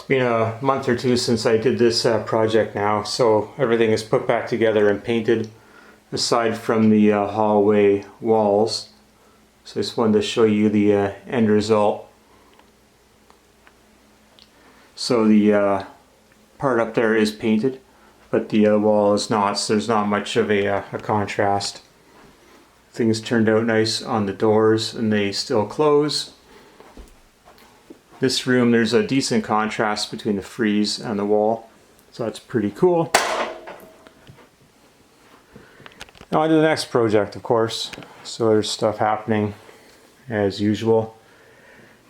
been a month or two since I did this project now, so everything is put back together and painted aside from the hallway walls. So I just wanted to show you the end result. So the part up there is painted, but the wall is not, so there's not much of a contrast. Things turned out nice on the doors and they still close. This room, there's a decent contrast between the frieze and the wall, so that's pretty cool. Now on to the next project, of course. So there's stuff happening as usual.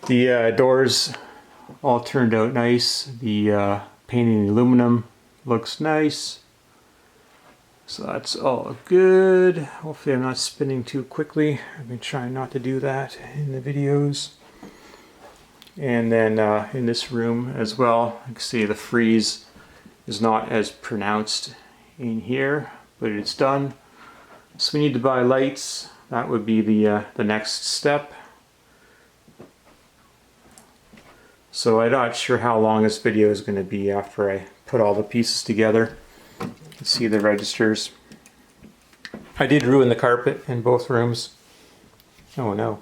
The doors all turned out nice. The painting in aluminum looks nice. So that's all good. Hopefully I'm not spinning too quickly. I've been trying not to do that in the videos. And then in this room as well, you can see the frieze is not as pronounced in here, but it's done. So we need to buy lights. That would be the next step. So I'm not sure how long this video is going to be after I put all the pieces together. You can see the registers. I did ruin the carpet in both rooms. Oh no.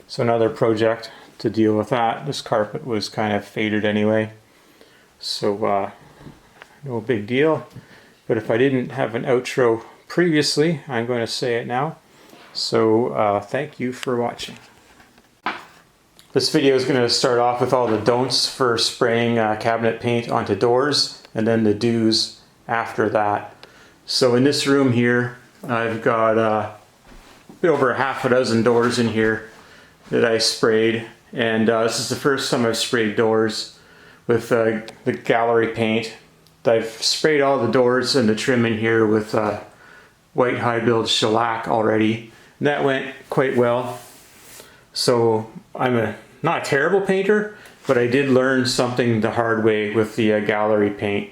So another project to deal with that. This carpet was kind of faded anyway, so no big deal. But if I didn't have an outro previously, I'm going to say it now. So thank you for watching. This video is going to start off with all the don'ts for spraying cabinet paint onto doors, and then the do's after that. So in this room here, I've got a bit over half a dozen doors in here that I sprayed. And this is the first time I've sprayed doors with the gallery paint. I've sprayed all the doors and the trim in here with white high build shellac already. And that went quite well. So I'm not a terrible painter, but I did learn something the hard way with the gallery paint.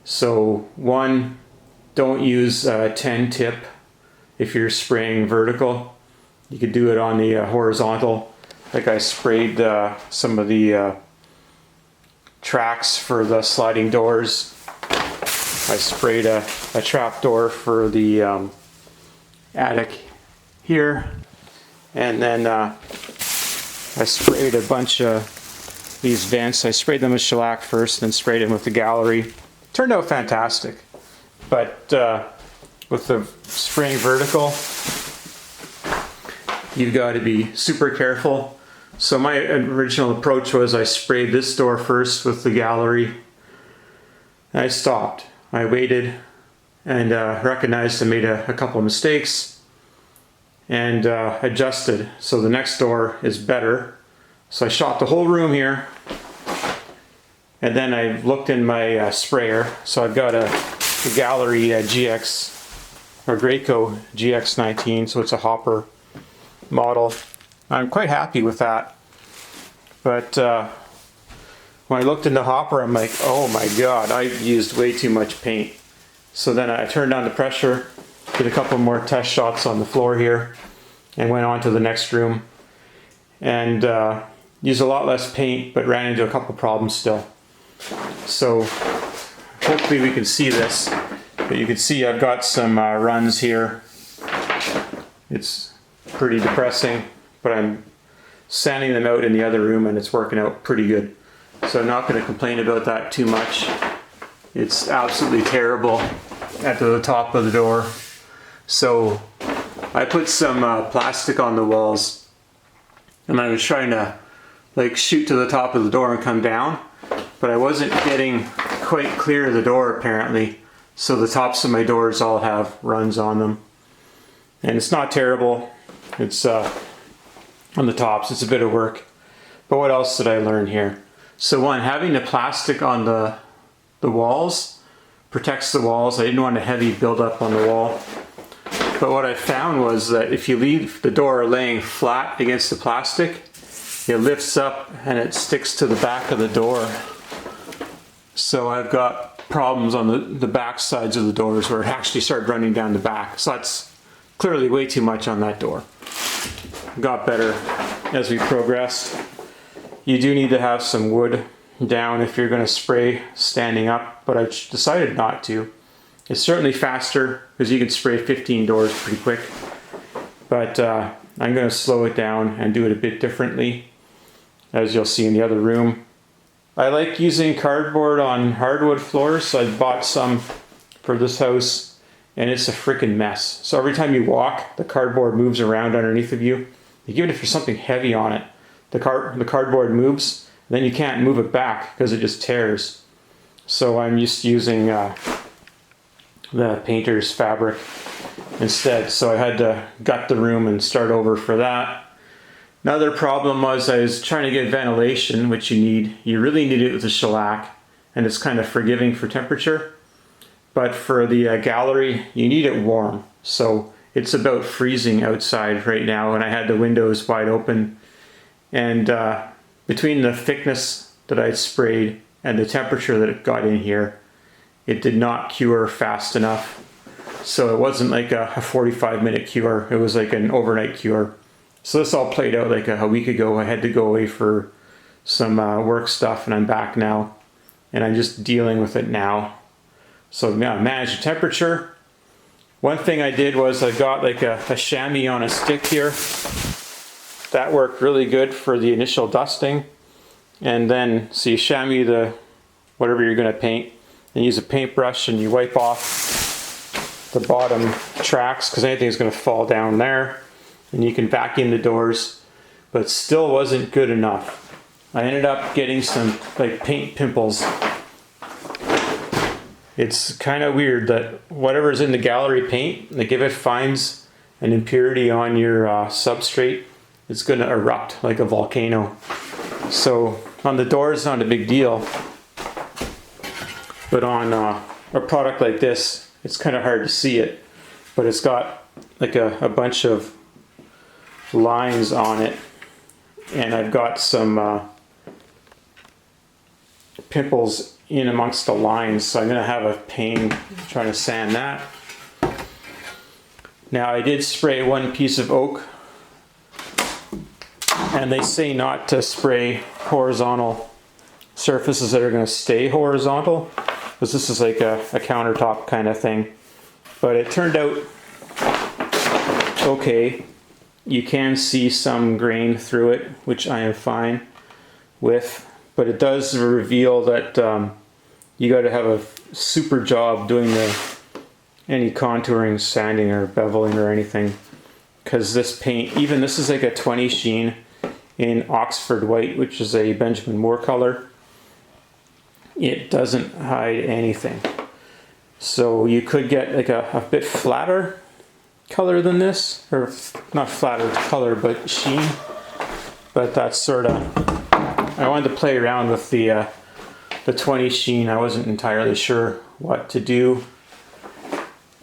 So one, don't use 10 tip if you're spraying vertical. You could do it on the horizontal. Like I sprayed some of the tracks for the sliding doors. I sprayed a trap door for the attic here. And then I sprayed a bunch of these vents. I sprayed them with shellac first, then sprayed them with the gallery. Turned out fantastic. But with the spraying vertical, you've got to be super careful. So my original approach was I sprayed this door first with the gallery. And I stopped. I waited and recognized I made a couple of mistakes and adjusted. So the next door is better. So I shot the whole room here. And then I looked in my sprayer. So I've got a gallery GX or Graco GX19. So it's a hopper model. I'm quite happy with that, but when I looked in the hopper, I'm like, oh my god, I've used way too much paint. So then I turned down the pressure, did a couple more test shots on the floor here, and went on to the next room, and used a lot less paint, but ran into a couple problems still. So hopefully we can see this, but you can see I've got some runs here. It's pretty depressing. But I'm sanding them out in the other room and it's working out pretty good. So I'm not going to complain about that too much. It's absolutely terrible at the top of the door. So I put some plastic on the walls and I was trying to like shoot to the top of the door and come down, but I wasn't getting quite clear of the door apparently. So the tops of my doors all have runs on them. And it's not terrible. It's on the tops, it's a bit of work. But what else did I learn here? So one, having the plastic on the walls protects the walls. I didn't want a heavy buildup on the wall. But what I found was that if you leave the door laying flat against the plastic, it lifts up and it sticks to the back of the door. So I've got problems on the back sides of the doors where it actually started running down the back. So that's clearly way too much on that door. Got better as we progressed. You do need to have some wood down if you're going to spray standing up, but I decided not to. It's certainly faster because you can spray 15 doors pretty quick, but I'm going to slow it down and do it a bit differently, as you'll see in the other room. I like using cardboard on hardwood floors, so I bought some for this house, and it's a freaking mess. So every time you walk, the cardboard moves around underneath of you. Even if there's something heavy on it, the cardboard moves, then you can't move it back because it just tears. So I'm just using the painter's fabric instead. So I had to gut the room and start over for that. Another problem was I was trying to get ventilation, which you need. You really need it with the shellac, and it's kind of forgiving for temperature. But for the gallery, you need it warm. So it's about freezing outside right now, and I had the windows wide open. And between the thickness that I'd sprayed and the temperature that it got in here, it did not cure fast enough. So it wasn't like a 45-minute cure. It was like an overnight cure. So this all played out like a week ago. I had to go away for some work stuff, and I'm back now. And I'm just dealing with it now. So now manage the temperature. One thing I did was I got like a chamois on a stick here. That worked really good for the initial dusting. And then, so you chamois the whatever you're going to paint, and use a paintbrush and you wipe off the bottom tracks because anything's going to fall down there. And you can vacuum the doors, but still wasn't good enough. I ended up getting some like paint pimples. It's kind of weird that whatever's in the gallery paint, like if it finds an impurity on your substrate, it's going to erupt like a volcano. So on the doors, not a big deal, but on a product like this, it's kind of hard to see it, but it's got like a bunch of lines on it, and I've got some pimples in amongst the lines, so I'm going to have a pain trying to sand that. Now I did spray one piece of oak, and they say not to spray horizontal surfaces that are going to stay horizontal, because this is like a countertop kind of thing, but it turned out okay. You can see some grain through it, which I am fine with, but it does reveal that you got to have a super job doing any contouring, sanding, or beveling or anything, because this paint, even this is like a 20 Sheen in Oxford White, which is a Benjamin Moore color. It doesn't hide anything. So you could get like a bit flatter color than this, or not flatter color, but sheen. But that's sort of, I wanted to play around with the 20 Sheen. I wasn't entirely sure what to do.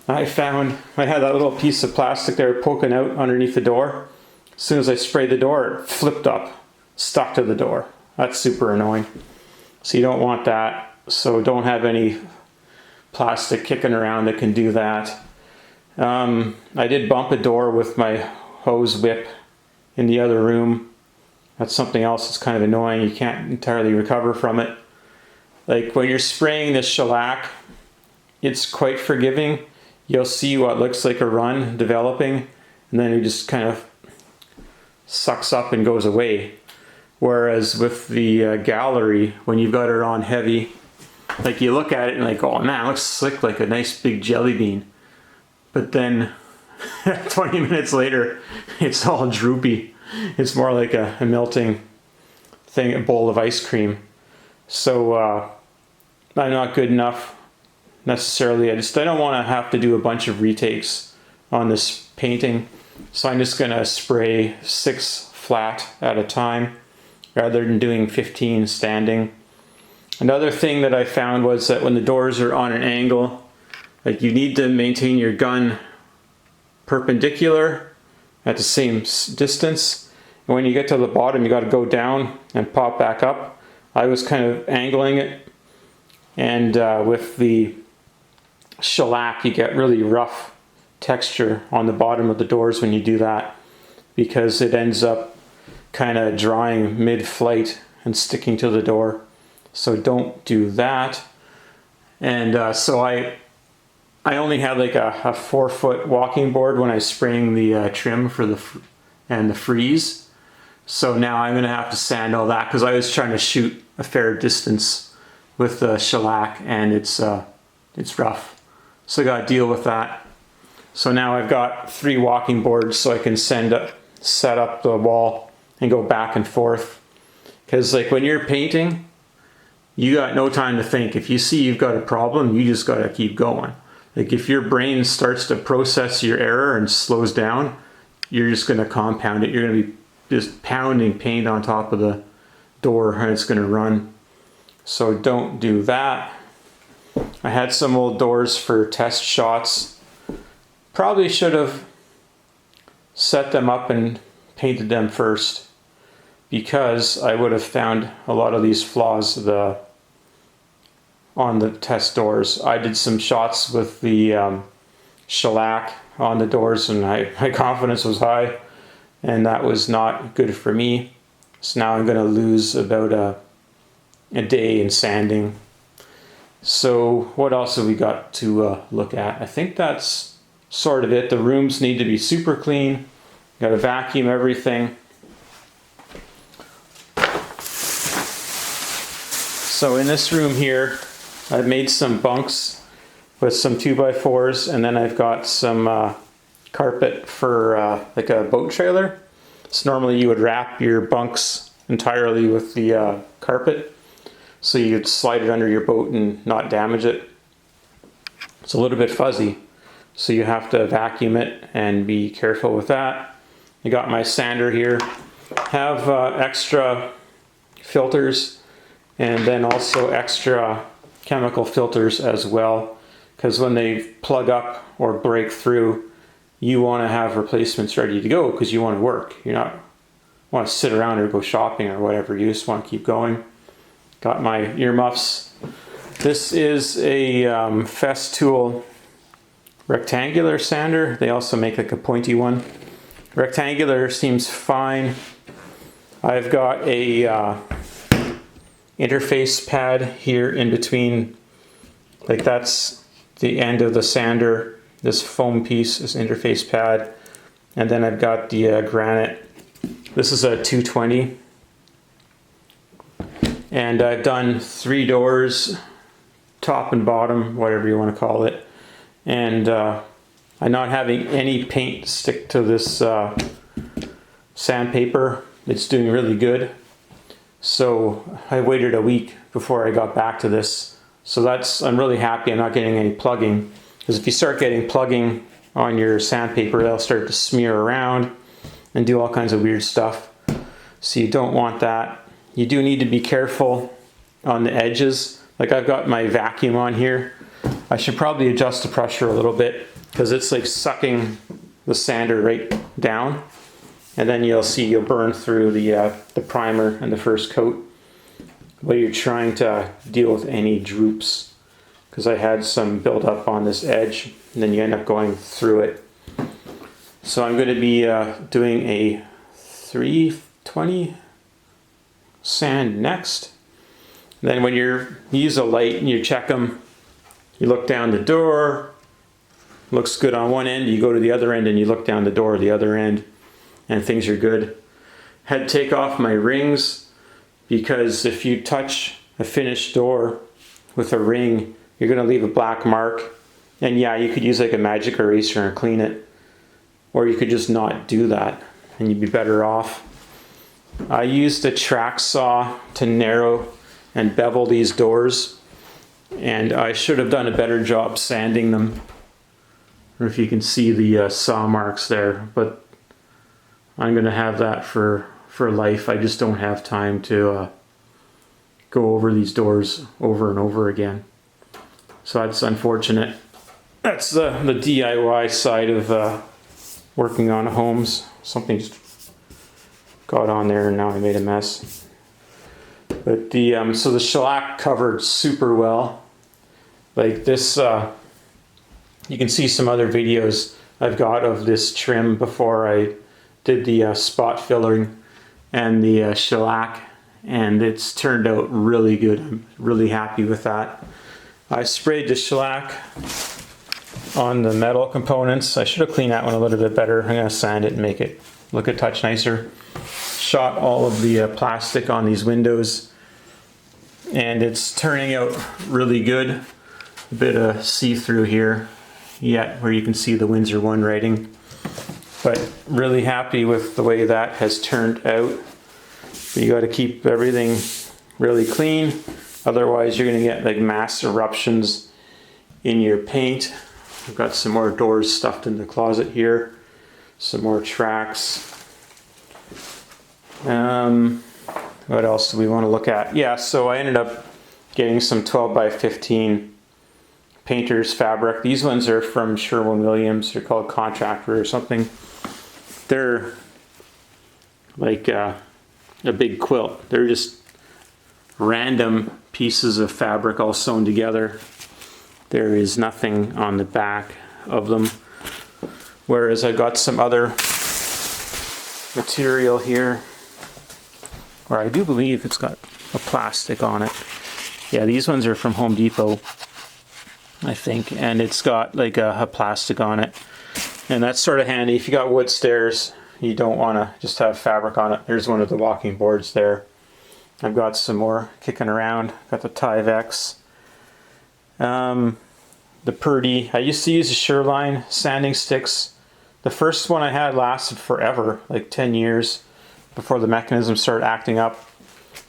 I found I had that little piece of plastic there poking out underneath the door. As soon as I sprayed the door, it flipped up, stuck to the door. That's super annoying. So you don't want that. So don't have any plastic kicking around that can do that. I did bump a door with my hose whip in the other room. That's something else that's kind of annoying. You can't entirely recover from it. Like when you're spraying this shellac, it's quite forgiving. You'll see what looks like a run developing, and then it just kind of sucks up and goes away. Whereas with the gallery, when you've got it on heavy, like you look at it and like, oh man, it looks slick like a nice big jelly bean. But then 20 minutes later, it's all droopy. It's more like a melting thing, a bowl of ice cream. So I'm not good enough necessarily. I don't want to have to do a bunch of retakes on this painting. So I'm just going to spray 6 flat at a time rather than doing 15 standing. Another thing that I found was that when the doors are on an angle, like you need to maintain your gun perpendicular at the same distance. And when you get to the bottom, you got to go down and pop back up. I was kind of angling it, and with the shellac, you get really rough texture on the bottom of the doors when you do that, because it ends up kind of drying mid-flight and sticking to the door. So don't do that. And so I only had like a 4-foot walking board when I was spraying the trim for the frieze. So now I'm gonna have to sand all that because I was trying to shoot a fair distance with the shellac, and it's rough. So I gotta deal with that. So now I've got 3 walking boards so I can set up the wall and go back and forth. Because like when you're painting, you got no time to think. If you see you've got a problem, you just gotta keep going. Like if your brain starts to process your error and slows down, you're just gonna compound it. You're gonna be just pounding paint on top of the door and it's gonna run. So don't do that. I had some old doors for test shots. Probably should have set them up and painted them first, because I would have found a lot of these flaws on the test doors. I did some shots with the shellac on the doors and my confidence was high, and that was not good for me. So now I'm going to lose about a day in sanding. So what else have we got to look at? I think that's sort of it. The rooms need to be super clean. Got to vacuum everything. So in this room here, I've made some bunks with some 2x4s, and then I've got some carpet for like a boat trailer. So normally you would wrap your bunks entirely with the carpet, so you could slide it under your boat and not damage it. It's a little bit fuzzy, so you have to vacuum it and be careful with that. I got my sander here. Have extra filters, and then also extra chemical filters as well, because when they plug up or break through, you want to have replacements ready to go because you want to work. You not want to sit around or go shopping or whatever. You just want to keep going. Got my earmuffs. This is a Festool rectangular sander. They also make like a pointy one. Rectangular seems fine. I've got a interface pad here in between, like that's the end of the sander. This foam piece is interface pad, and then I've got the granite. This is a 220, and I've done 3 doors, top and bottom, whatever you want to call it, and I'm not having any paint stick to this sandpaper. It's doing really good. So I waited a week before I got back to this. So I'm really happy I'm not getting any plugging, because if you start getting plugging on your sandpaper, they'll start to smear around and do all kinds of weird stuff. So you don't want that. You do need to be careful on the edges. Like I've got my vacuum on here. I should probably adjust the pressure a little bit, because it's like sucking the sander right down. And then you'll burn through the primer and the first coat while you're trying to deal with any droops, because I had some build up on this edge, and then you end up going through it. So I'm going to be doing a 320 sand next. And then when you use a light and you check them, you look down the door, looks good on one end, you go to the other end and you look down the door the other end, and things are good. Had to take off my rings, because if you touch a finished door with a ring, you're going to leave a black mark. And yeah, you could use like a magic eraser and clean it, or you could just not do that and you'd be better off. I used a track saw to narrow and bevel these doors, and I should have done a better job sanding them. I don't know if you can see the saw marks there, but I'm going to have that for life. I just don't have time to go over these doors over and over again. So that's unfortunate. That's the DIY side of working on homes. Something just got on there and now I made a mess. But so the shellac covered super well. Like this, you can see some other videos I've got of this trim before I did the spot filling and the shellac, and it's turned out really good. I'm really happy with that. I sprayed the shellac on the metal components. I should have cleaned that one a little bit better. I'm going to sand it and make it look a touch nicer. Shot all of the plastic on these windows, and it's turning out really good. A bit of see-through here yet where you can see the Windsor One writing, but really happy with the way that has turned out. But you got to keep everything really clean, otherwise you're going to get like mass eruptions in your paint. I've got some more doors stuffed in the closet here, some more tracks. What else do we want to look at? Yeah, so I ended up getting some 12 by 15 painter's fabric. These ones are from Sherwin. They're called Contractor or something. They're like a big quilt. They're just random pieces of fabric all sewn together. There is nothing on the back of them. Whereas I got some other material here, or I do believe it's got a plastic on it. Yeah, these ones are from Home Depot, I think, and it's got like a plastic on it. And that's sort of handy if you got wood stairs, you don't want to just have fabric on it. There's one of the walking boards there. I've got some more kicking around. Got the Tyvek. The Purdy. I used to use the Sherwin sanding sticks. The first one I had lasted forever, like 10 years before the mechanism started acting up.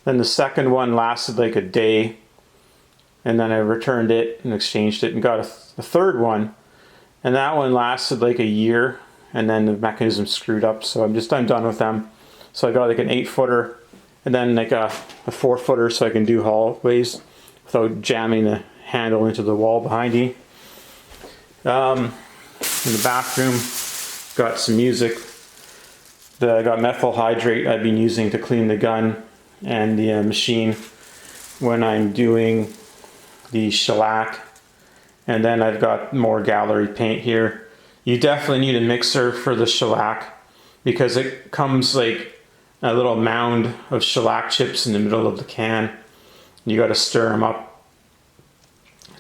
Then the second one lasted like a day, and then I returned it and exchanged it and got a third one, and that one lasted like a year, and then the mechanism screwed up, so I'm done with them. So I got like an 8-footer and then like a 4-footer so I can do hallways without jamming the handle into the wall behind you. In the bathroom, got some music. I got methyl hydrate I've been using to clean the gun and the machine when I'm doing the shellac. And then I've got more gallery paint here. You definitely need a mixer for the shellac because it comes like a little mound of shellac chips in the middle of the can. You got to stir them up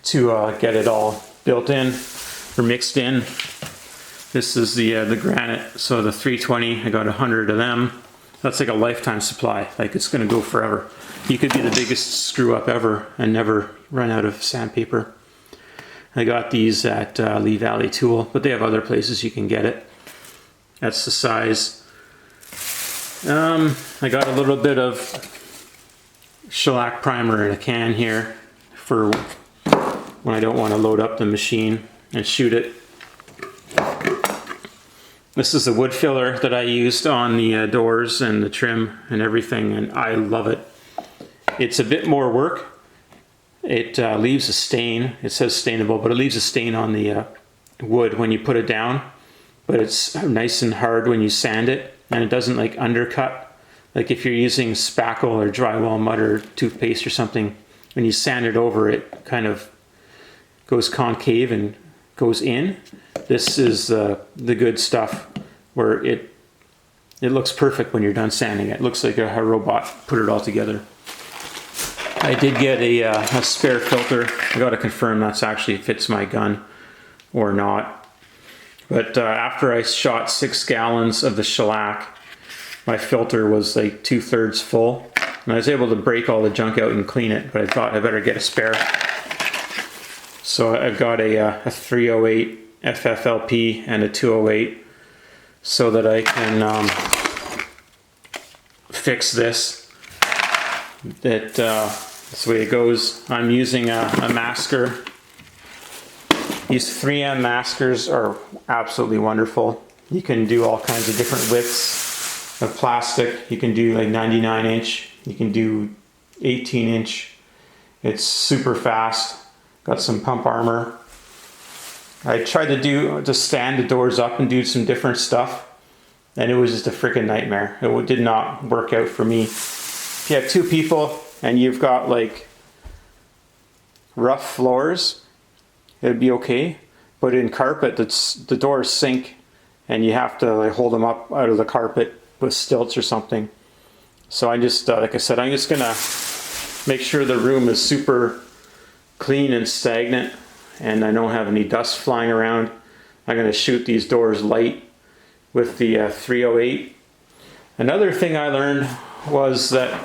to get it all built in or mixed in. This is the granite, so the 320, I got 100 of them. That's like a lifetime supply, like it's gonna go forever. You could be the biggest screw up ever and never run out of sandpaper. I got these at Lee Valley Tool, but they have other places you can get it. That's the size. I got a little bit of shellac primer in a can here for when I don't want to load up the machine and shoot it. This is the wood filler that I used on the doors and the trim and everything, and I love it. It's a bit more work. It leaves a stain. It says stainable, but it leaves a stain on the wood when you put it down. But it's nice and hard when you sand it, and it doesn't like undercut. Like if you're using spackle or drywall mud or toothpaste or something, when you sand it over, it kind of goes concave and goes in. This is the good stuff where it looks perfect when you're done sanding it. It looks like a robot put it all together. I did get a spare filter. I got to confirm that's actually fits my gun or not. But after I shot 6 gallons of the shellac, my filter was like 2/3 full. And I was able to break all the junk out and clean it, but I thought I better get a spare. So I've got a 308 FFLP and a 208 so that I can fix this. That's the way it goes. I'm using a masker. These 3M maskers are absolutely wonderful. You can do all kinds of different widths of plastic. You can do like 99-inch. You can do 18-inch. It's super fast. Got some pump armor. I tried to stand the doors up and do some different stuff, and it was just a freaking nightmare. It did not work out for me. If you have 2 people and you've got like rough floors, it'd be okay. But in carpet, the doors sink, and you have to like hold them up out of the carpet with stilts or something. So I just, like I said, I'm just gonna make sure the room is super clean and stagnant and I don't have any dust flying around. I'm gonna shoot these doors light with the 308. Another thing I learned was that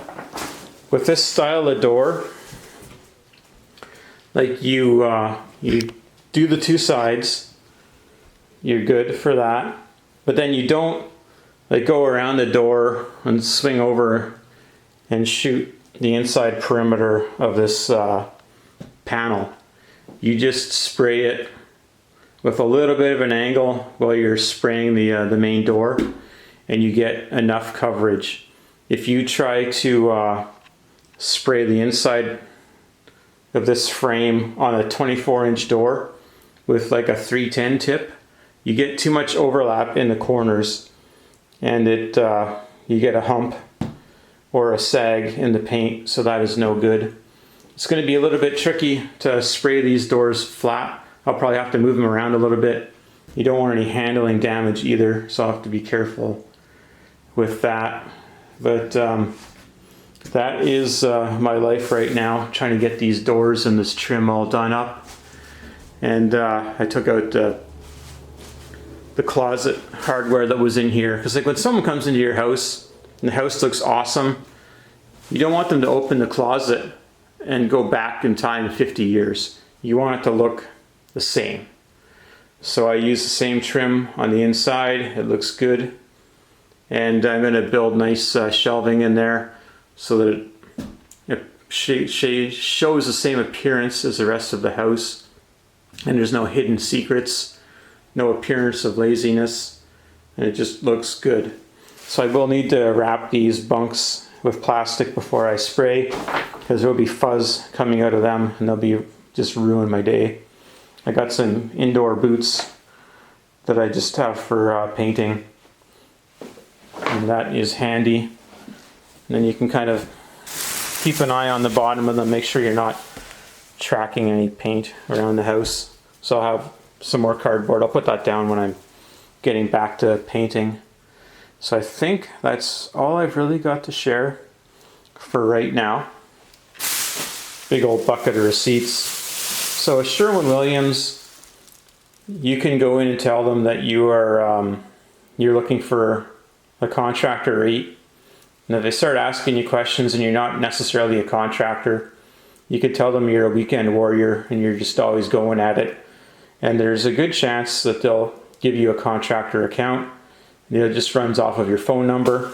with this style of door, like you do the two sides, you're good for that, but then you don't like go around the door and swing over and shoot the inside perimeter of this panel. You just spray it with a little bit of an angle while you're spraying the main door, and you get enough coverage. If you try to spray the inside of this frame on a 24-inch door with like a 310 tip, you get too much overlap in the corners, and you get a hump or a sag in the paint, so that is no good. It's going to be a little bit tricky to spray these doors flat. I'll probably have to move them around a little bit. You don't want any handling damage either, so I'll have to be careful with that. But that is my life right now, trying to get these doors and this trim all done up. And I took out the closet hardware that was in here, because like when someone comes into your house and the house looks awesome, you don't want them to open the closet and go back in time 50 years. You want it to look the same. So I use the same trim on the inside. It looks good. And I'm going to build nice shelving in there so that it shows the same appearance as the rest of the house. And there's no hidden secrets, no appearance of laziness, and it just looks good. So I will need to wrap these bunks with plastic before I spray, because there will be fuzz coming out of them and they'll be just ruin my day. I got some indoor boots that I just have for painting, and that is handy. And then you can kind of keep an eye on the bottom of them, make sure you're not tracking any paint around the house. So I'll have some more cardboard. I'll put that down when I'm getting back to painting. So I think that's all I've really got to share for right now. Big old bucket of receipts. So at Sherwin-Williams, you can go in and tell them that you are you're looking for a contractor rate. And if they start asking you questions and you're not necessarily a contractor, you could tell them you're a weekend warrior and you're just always going at it. And there's a good chance that they'll give you a contractor account. It just runs off of your phone number.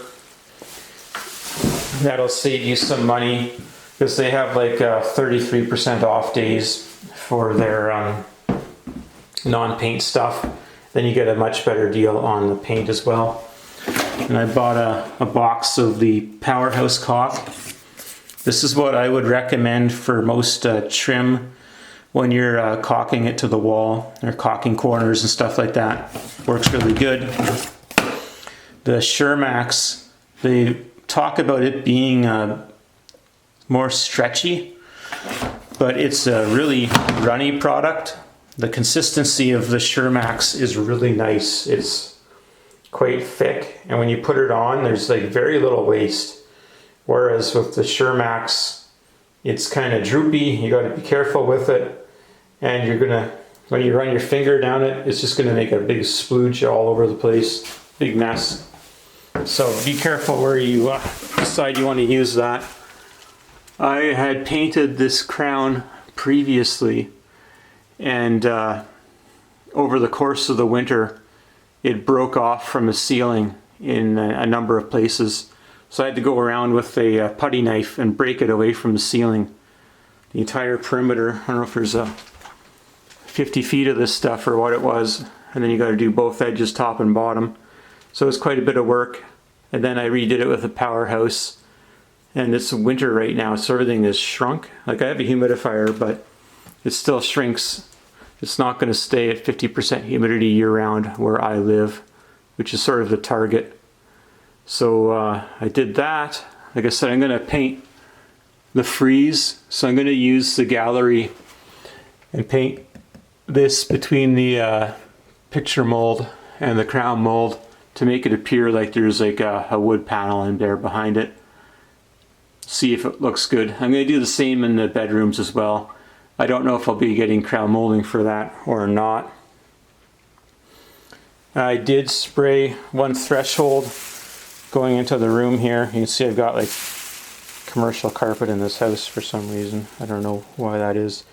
That'll save you some money, because they have like 33% off days for their non-paint stuff. Then you get a much better deal on the paint as well. And I bought a box of the Powerhouse caulk. This is what I would recommend for most trim when you're caulking it to the wall, or caulking corners and stuff like that. Works really good. The Shermax, they talk about it being more stretchy, but it's a really runny product. The consistency of the Shermax is really nice. It's quite thick, and when you put it on, there's like very little waste. Whereas with the Shermax, it's kind of droopy. You got to be careful with it, and you're gonna, when you run your finger down it, it's just gonna make a big splooge all over the place, big mess. So be careful where you decide you want to use that. I had painted this crown previously, and over the course of the winter, it broke off from the ceiling in a number of places. So I had to go around with a putty knife and break it away from the ceiling. The entire perimeter, I don't know if there's 50 feet of this stuff or what it was, and then you got to do both edges, top and bottom. So it was quite a bit of work. And then I redid it with a Powerhouse. And it's winter right now, so everything is shrunk. Like, I have a humidifier, but it still shrinks. It's not going to stay at 50% humidity year round where I live, which is sort of the target. So I did that. Like I said, I'm going to paint the frieze. So I'm going to use the gallery and paint this between the picture mold and the crown mold to make it appear like there's like a wood panel in there behind it. see if it looks good. I'm going to do the same in the bedrooms as well. I don't know if I'll be getting crown molding for that or not. I did spray one threshold going into the room here. You can see I've got like commercial carpet in this house for some reason. I don't know why that is.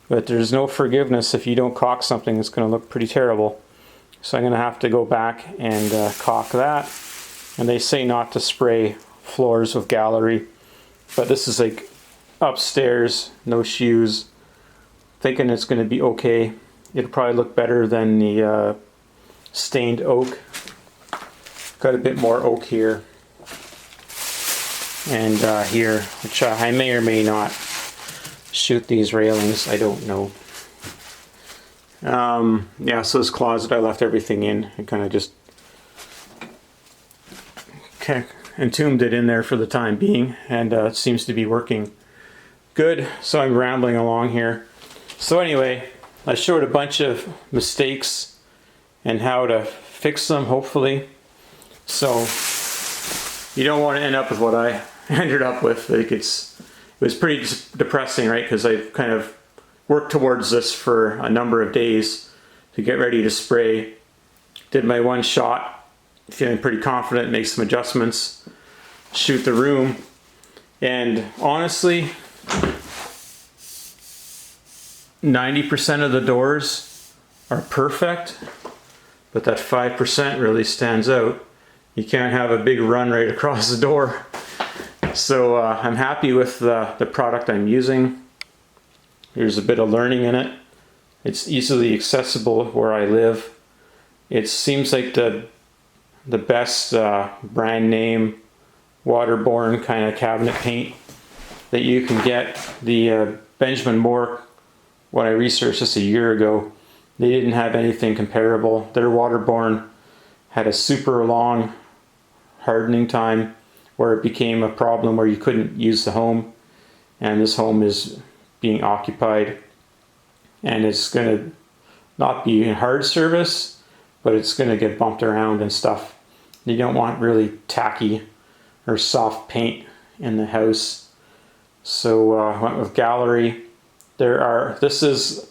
But there's no forgiveness. If you don't caulk something, it's going to look pretty terrible. So I'm going to have to go back and caulk that. And they say not to spray floors with gallery. But this is like upstairs, no shoes. Thinking it's going to be okay. It'll probably look better than the stained oak. Got a bit more oak here. And here, which I may or may not shoot these railings, I don't know. Yeah, so this closet, I left everything in. I kind of just entombed it in there for the time being, and it seems to be working good. So I'm rambling along here. So anyway, I showed a bunch of mistakes and how to fix them, hopefully. So you don't want to end up with what I ended up with. Like it was pretty depressing, right? Because I kind of worked towards this for a number of days to get ready to spray. Did my one shot, feeling pretty confident, make some adjustments, shoot the room, and honestly, 90% of the doors are perfect, but that 5% really stands out. You can't have a big run right across the door. So I'm happy with the product I'm using. There's a bit of learning in it. It's easily accessible where I live. It seems like the best brand name waterborne kind of cabinet paint that you can get. The Benjamin Moore, when I researched this a year ago, they didn't have anything comparable. Their waterborne had a super long hardening time where it became a problem where you couldn't use the home, and this home is being occupied, and it's going to not be in hard service, but it's going to get bumped around and stuff. You don't want really tacky or soft paint in the house. So I went with Gallery. This is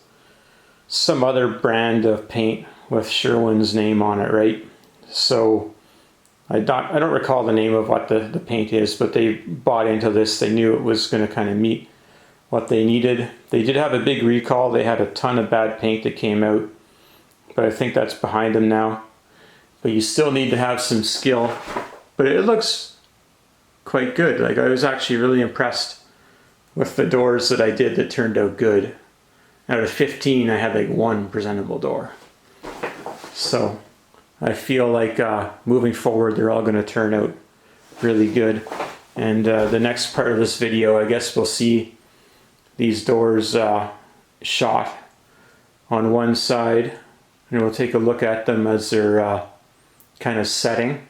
some other brand of paint with Sherwin's name on it, right? So I don't recall the name of what the paint is, but they bought into this. They knew it was going to kind of meet what they needed. They did have a big recall. They had a ton of bad paint that came out, but I think that's behind them now. But you still need to have some skill. But it looks quite good. Like, I was actually really impressed with the doors that I did that turned out good. Out of 15, I had like one presentable door. So I feel like moving forward, they're all going to turn out really good. And the next part of this video, I guess we'll see these doors shot on one side, and we'll take a look at them as they're kind of setting,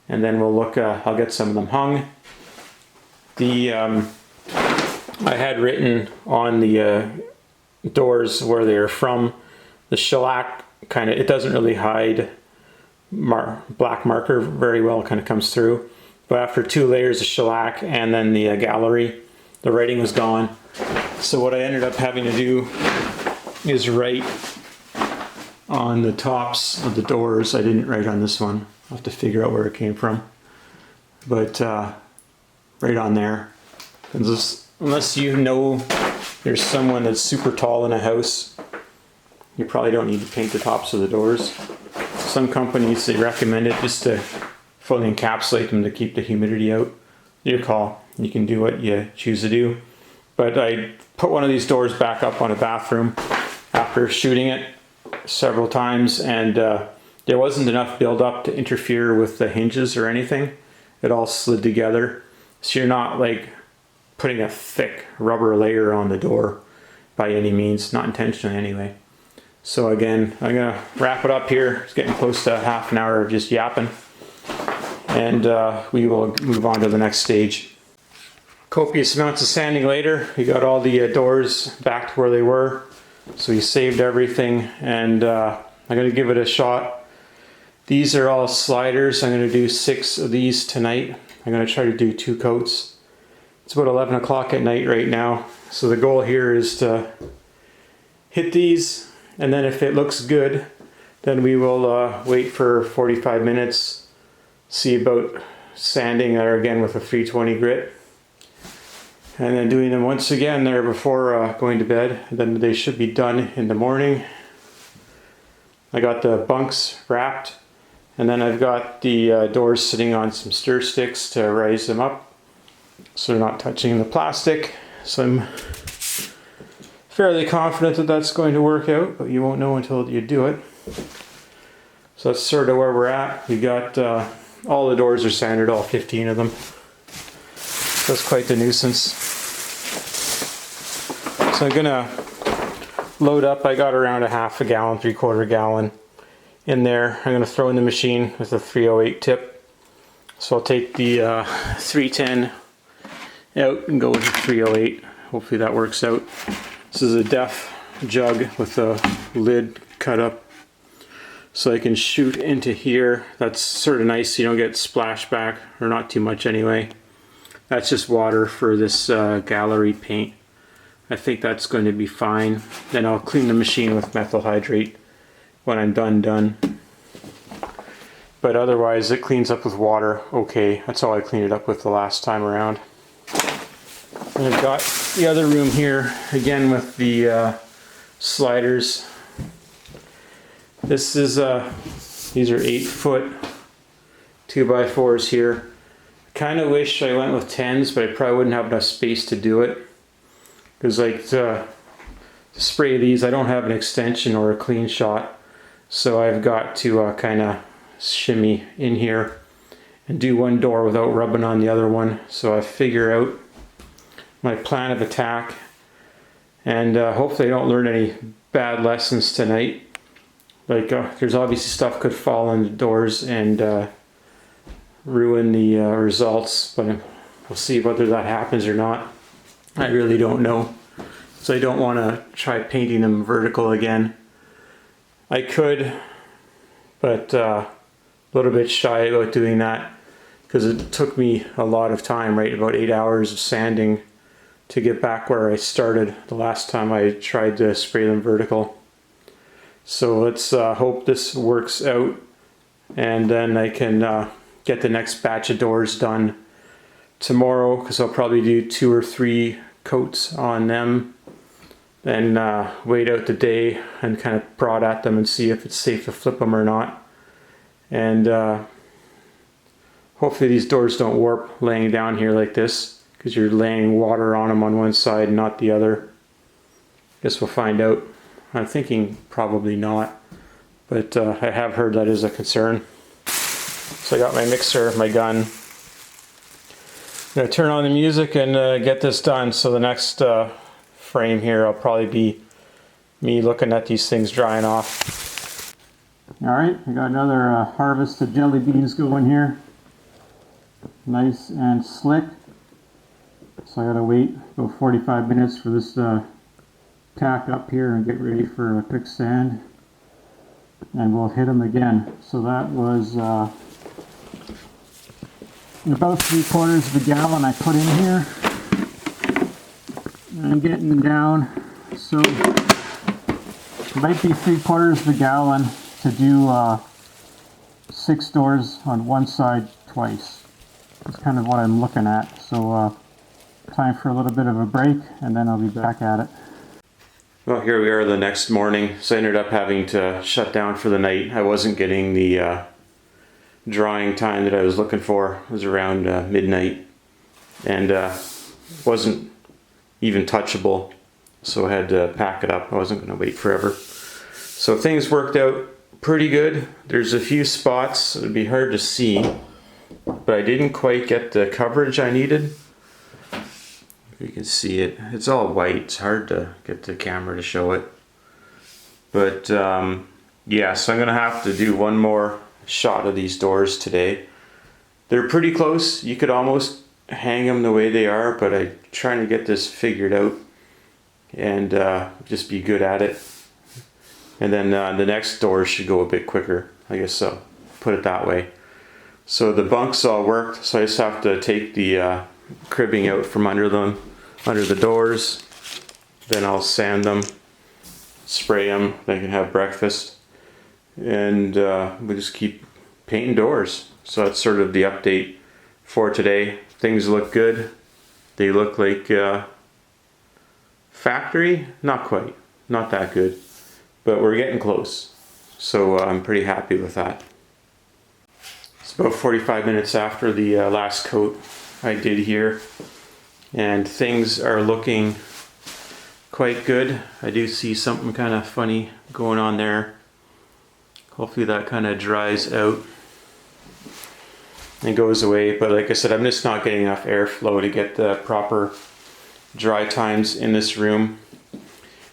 and then we'll look. I'll get some of them hung. I had written on the doors where they're from. The shellac kind of, it doesn't really hide black marker very well. It kind of comes through, but after 2 layers of shellac and then the gallery, the writing was gone. So what I ended up having to do is write on the tops of the doors. I didn't write on this one. I'll have to figure out where it came from, but right on there. And just, unless you know there's someone that's super tall in a house, you probably don't need to paint the tops of the doors. Some companies, they recommend it just to fully encapsulate them to keep the humidity out. Your call. You can do what you choose to do. But I put one of these doors back up on a bathroom after shooting it several times, and there wasn't enough buildup to interfere with the hinges or anything. It all slid together. So you're not like putting a thick rubber layer on the door by any means, not intentionally anyway. So again, I'm gonna wrap it up here. It's getting close to half an hour of just yapping, and we will move on to the next stage. Copious amounts of sanding later. We got all the doors back to where they were, so we saved everything, and I'm gonna give it a shot. These are all sliders. I'm gonna do 6 of these tonight. I'm gonna try to do 2 coats, It's about 11 o'clock at night right now. So the goal here is to hit these, and then if it looks good, then we will wait for 45 minutes, see about sanding there again with a 320 grit, and then doing them once again there before going to bed. Then they should be done in the morning. I got the bunks wrapped, and then I've got the doors sitting on some stir sticks to raise them up so they're not touching the plastic. So I'm fairly confident that that's going to work out, but you won't know until you do it. So that's sort of where we're at. We got all the doors are sanded, all 15 of them. That's quite the nuisance. So I'm gonna load up. I got around a half a gallon, 3/4 gallon in there. I'm gonna throw in the machine with a 308 tip. So I'll take the 310 out and go with the 308. Hopefully that works out. This is a def jug with a lid cut up so I can shoot into here. That's sort of nice, so you don't get splashback, or not too much anyway. That's just water for this gallery paint. I think that's going to be fine. Then I'll clean the machine with methyl hydrate when I'm done. But otherwise it cleans up with water okay. That's all I cleaned it up with the last time around. And I've got the other room here again with the sliders. This is these are 8-foot 2x4s here. Kind of wish I went with 10s, but I probably wouldn't have enough space to do it. Because like to spray these, I don't have an extension or a clean shot, so I've got to kind of shimmy in here and do one door without rubbing on the other one. So I figure out my plan of attack, and hopefully I don't learn any bad lessons tonight. Like there's obviously stuff could fall on the doors and ruin the results, but we'll see whether that happens or not. I really don't know, so I don't want to try painting them vertical again. I could, but a little bit shy about doing that because it took me a lot of time, right? About 8 hours of sanding to get back where I started the last time I tried to spray them vertical. So let's hope this works out, and then I can get the next batch of doors done tomorrow, because I'll probably do 2 or 3 coats on them, then wait out the day and kind of prod at them and see if it's safe to flip them or not. And hopefully these doors don't warp laying down here like this, because you're laying water on them on one side and not the other. Guess we'll find out. I'm thinking probably not, but I have heard that is a concern. So I got my mixer, my gun. I'm going to turn on the music and get this done. So the next frame here will probably be me looking at these things drying off. Alright, I got another harvest of jelly beans going here. Nice and slick. So I gotta wait about 45 minutes for this tack up here and get ready for a quick sand, and we'll hit them again. So that was about 3/4 of a gallon I put in here, and I'm getting them down. So it might be 3/4 of a gallon to do 6 doors on one side twice. That's kind of what I'm looking at. So time for a little bit of a break, and then I'll be back at it. Well, here we are the next morning. So I ended up having to shut down for the night. I wasn't getting the drying time that I was looking for. It was around midnight, and wasn't even touchable, so I had to pack it up. I wasn't going to wait forever. So things worked out pretty good. There's a few spots it would be hard to see, but I didn't quite get the coverage I needed. You can see it. It's all white. It's hard to get the camera to show it. But yeah, so I'm going to have to do one more shot of these doors today. They're pretty close. You could almost hang them the way they are, but I'm trying to get this figured out and just be good at it. And then the next doors should go a bit quicker, I guess so. Put it that way. So the bunks all worked, so I just have to take the cribbing out from under them, under the doors. Then I'll sand them, spray them, they can have breakfast. And we just keep painting doors. So that's sort of the update for today. Things look good. They look like factory, not quite, not that good, but we're getting close. So I'm pretty happy with that. It's about 45 minutes after the last coat I did here, and things are looking quite good. I do see something kind of funny going on there. Hopefully that kind of dries out and goes away, but like I said, I'm just not getting enough airflow to get the proper dry times in this room.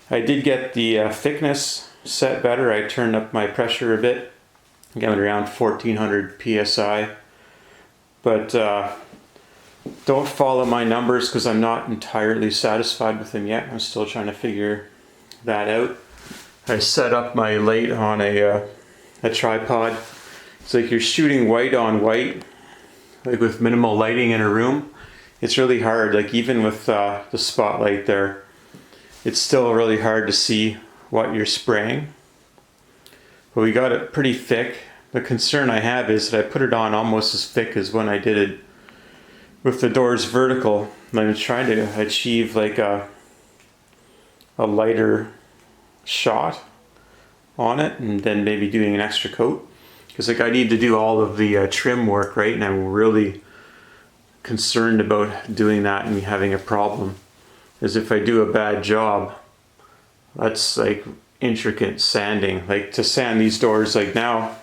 I did get the thickness set better. I turned up my pressure a bit, again around 1400 psi, but don't follow my numbers because I'm not entirely satisfied with them yet. I'm still trying to figure that out. I set up my light on a tripod. It's like you're shooting white on white, like with minimal lighting in a room. It's really hard, like even with the spotlight there, it's still really hard to see what you're spraying. But we got it pretty thick. The concern I have is that I put it on almost as thick as when I did it with the doors vertical. I'm trying to achieve like a lighter shot on it, and then maybe doing an extra coat. Because like I need to do all of the trim work, right? And I'm really concerned about doing that and having a problem. Is if I do a bad job, that's like intricate sanding. Like to sand these doors, like now,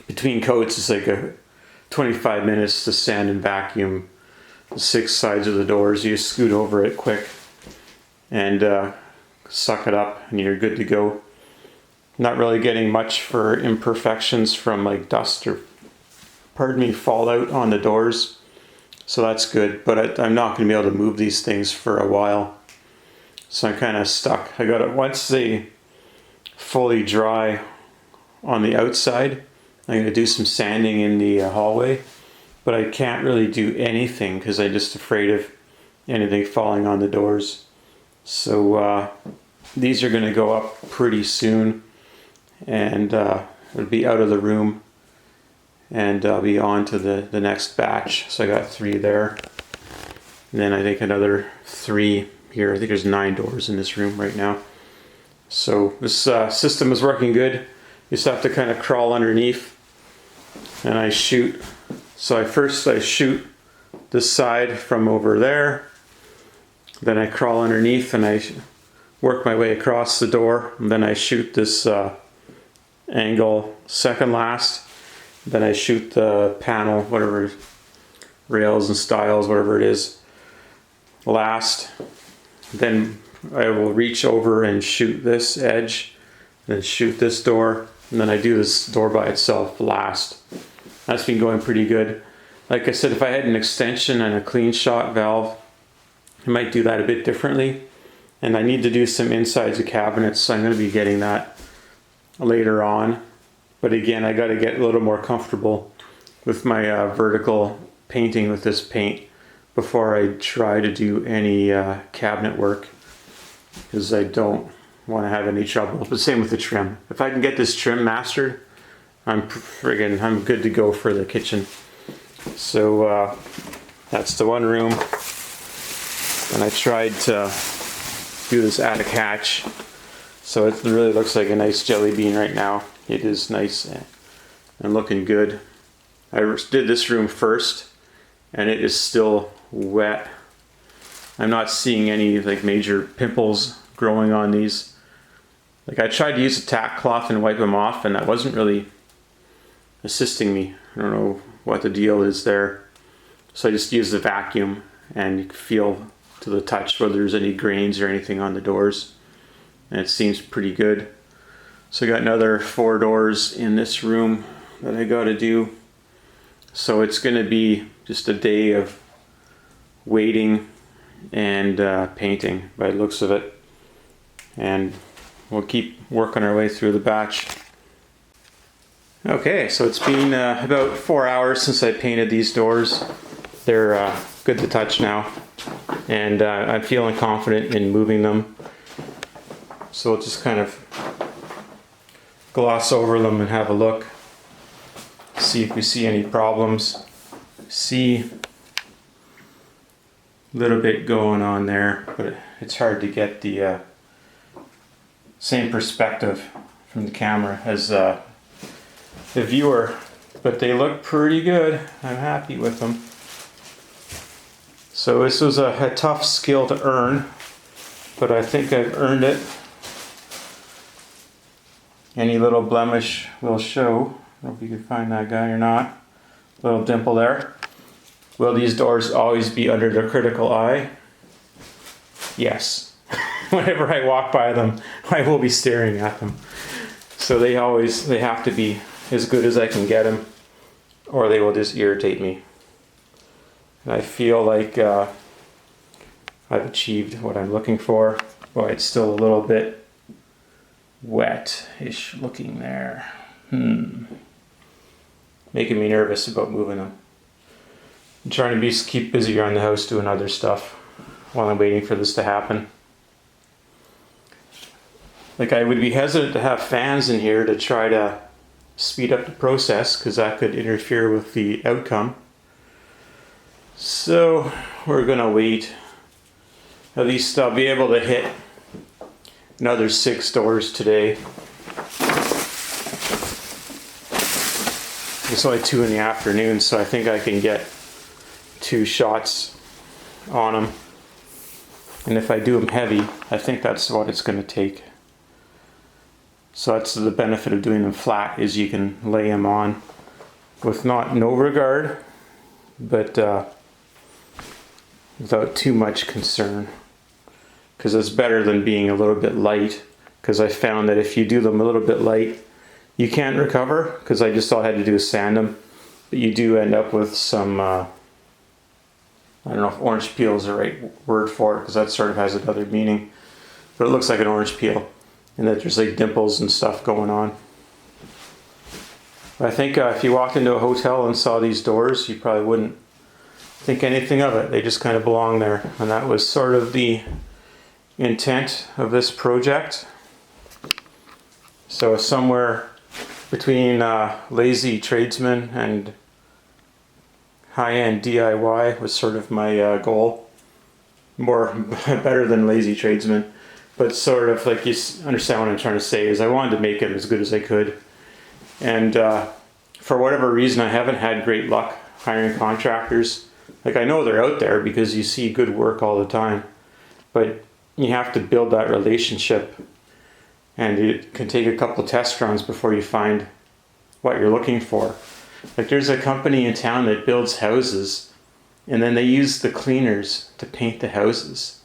between coats, it's like 25 minutes to sand and vacuum the 6 sides of the doors. You just scoot over it quick and suck it up and you're good to go. Not really getting much for imperfections from like dust or, pardon me, fallout on the doors. So that's good, but I'm not going to be able to move these things for a while. So I'm kind of stuck. I got it once they fully dry on the outside. I'm going to do some sanding in the hallway, but I can't really do anything because I'm just afraid of anything falling on the doors. So these are going to go up pretty soon, and it'll be out of the room, and I'll be on to the next batch. So I got 3 there, and then I think another 3 here. I think there's 9 doors in this room right now. So this system is working good. You just have to kind of crawl underneath, and I shoot. So first I shoot this side from over there, then I crawl underneath and I work my way across the door, and then I shoot this angle second last, then I shoot the panel, whatever, rails and stiles, whatever it is, last. Then I will reach over and shoot this edge, then shoot this door, and then I do this door by itself last. That's been going pretty good. Like I said, if I had an extension and a clean shot valve, I might do that a bit differently. And I need to do some insides of cabinets, so I'm going to be getting that later on. But again, I got to get a little more comfortable with my vertical painting with this paint before I try to do any cabinet work, because I don't want to have any trouble. But same with the trim. If I can get this trim mastered, I'm good to go for the kitchen. So that's the one room, and I tried to do this attic hatch, so it really looks like a nice jelly bean right now. It is nice and looking good. I did this room first, and it is still wet. I'm not seeing any like major pimples growing on these. Like I tried to use a tack cloth and wipe them off, and that wasn't really assisting me. I don't know what the deal is there. So I just use the vacuum, and you can feel to the touch whether there's any grains or anything on the doors, and it seems pretty good. So I got another 4 doors in this room that I got to do. So it's going to be just a day of waiting and painting by the looks of it, and we'll keep working our way through the batch. Okay, so it's been about 4 hours since I painted these doors. They're good to touch now. And I'm feeling confident in moving them. So we'll just kind of gloss over them and have a look. See if we see any problems. See a little bit going on there, but it's hard to get the same perspective from the camera as the viewer, but they look pretty good. I'm happy with them. So this was a tough skill to earn, but I think I've earned it. Any little blemish will show. I don't know if you can find that guy or not. Little dimple there. Will these doors always be under the critical eye? Yes. Whenever I walk by them, I will be staring at them. So they have to be as good as I can get them, or they will just irritate me. And I feel like I've achieved what I'm looking for. Boy, it's still a little bit wet-ish looking there. Making me nervous about moving them. I'm trying to keep busy around the house doing other stuff while I'm waiting for this to happen. Like, I would be hesitant to have fans in here to try to speed up the process, because that could interfere with the outcome. So we're gonna wait. At least I'll be able to hit another 6 doors today. It's only 2 in the afternoon, so I think I can get 2 shots on them. And if I do them heavy, I think that's what it's going to take. So that's the benefit of doing them flat, is you can lay them on with no regard, but without too much concern. Because it's better than being a little bit light, because I found that if you do them a little bit light, you can't recover, because I just all I had to do is sand them. But you do end up with some, I don't know if orange peel is the right word for it, because that sort of has another meaning. But it looks like an orange peel, and that there's like dimples and stuff going on. But I think if you walked into a hotel and saw these doors, you probably wouldn't think anything of it. They just kind of belong there. And that was sort of the intent of this project. So somewhere between lazy tradesman and high-end DIY was sort of my goal. Better than lazy tradesman, but sort of like, you understand what I'm trying to say, is I wanted to make it as good as I could. And for whatever reason, I haven't had great luck hiring contractors. Like, I know they're out there because you see good work all the time, but you have to build that relationship. And it can take a couple test runs before you find what you're looking for. Like, there's a company in town that builds houses, and then they use the cleaners to paint the houses.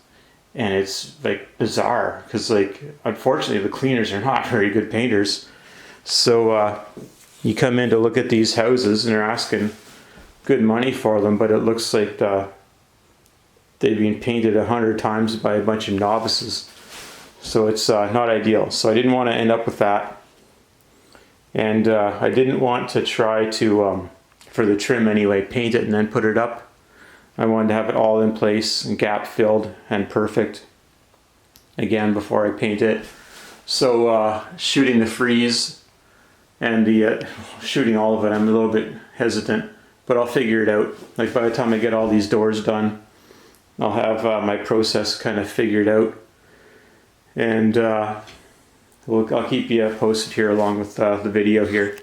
And it's like bizarre, because like, unfortunately the cleaners are not very good painters. So you come in to look at these houses and they're asking good money for them, but it looks like they've been painted 100 times by a bunch of novices. So it's not ideal. So I didn't want to end up with that. And I didn't want to try to, for the trim anyway, paint it and then put it up. I wanted to have it all in place and gap filled and perfect again before I paint it. So shooting the frieze and shooting all of it, I'm a little bit hesitant, but I'll figure it out. Like, by the time I get all these doors done, I'll have my process kind of figured out. And I'll keep you posted here along with the video here.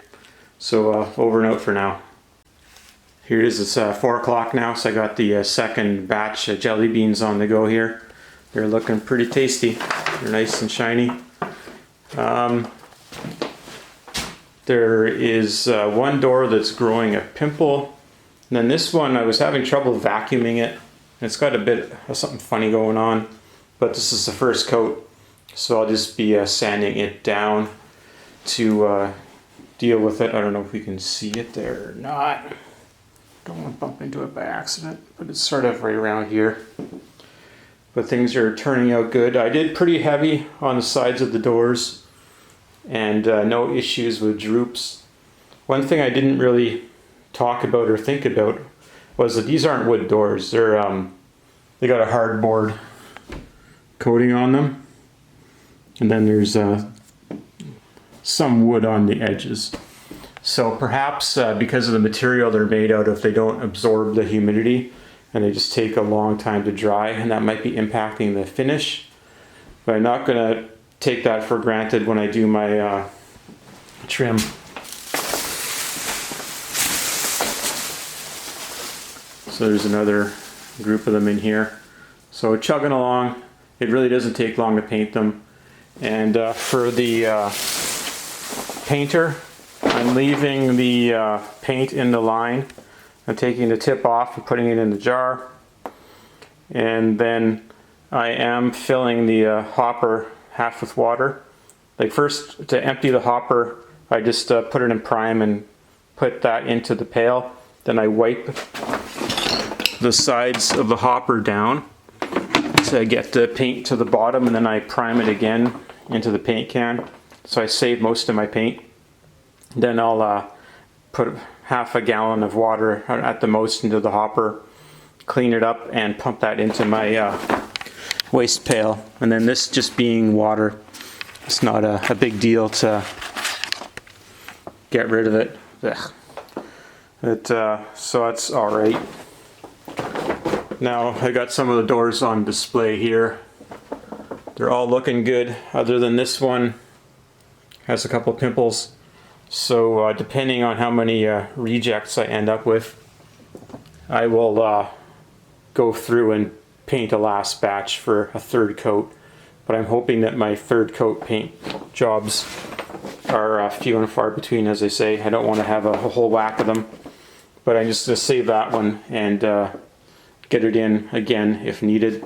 So over and out for now. Here it is, it's 4 o'clock now, so I got the second batch of jelly beans on the go here. They're looking pretty tasty. They're nice and shiny. There is one door that's growing a pimple. And then this one, I was having trouble vacuuming it. It's got a bit of something funny going on, but this is the first coat. So I'll just be sanding it down to deal with it. I don't know if we can see it there or not. Don't want to bump into it by accident, but it's sort of right around here. But things are turning out good. I did pretty heavy on the sides of the doors, and no issues with droops. One thing I didn't really talk about or think about was that these aren't wood doors. They're they got a hardboard coating on them, and then there's some wood on the edges. So perhaps because of the material they're made out of, they don't absorb the humidity and they just take a long time to dry, and that might be impacting the finish. But I'm not going to take that for granted when I do my trim. So there's another group of them in here. So chugging along, it really doesn't take long to paint them. And for the painter, I'm leaving the paint in the line. I'm taking the tip off and putting it in the jar. And then I am filling the hopper half with water. Like first, to empty the hopper, I just put it in prime and put that into the pail. Then I wipe the sides of the hopper down to get the paint to the bottom, and then I prime it again into the paint can. So I save most of my paint. Then I'll put half a gallon of water at the most into the hopper, clean it up, and pump that into my waste pail. And then this just being water, it's not a big deal to get rid of it. So that's all right. Now I got some of the doors on display here. They're all looking good, other than this one has a couple pimples. So depending on how many rejects I end up with, I will go through and paint a last batch for a third coat. But I'm hoping that my third coat paint jobs are few and far between, as I say. I don't want to have a whole whack of them. But I'm just going to save that one and get it in again if needed.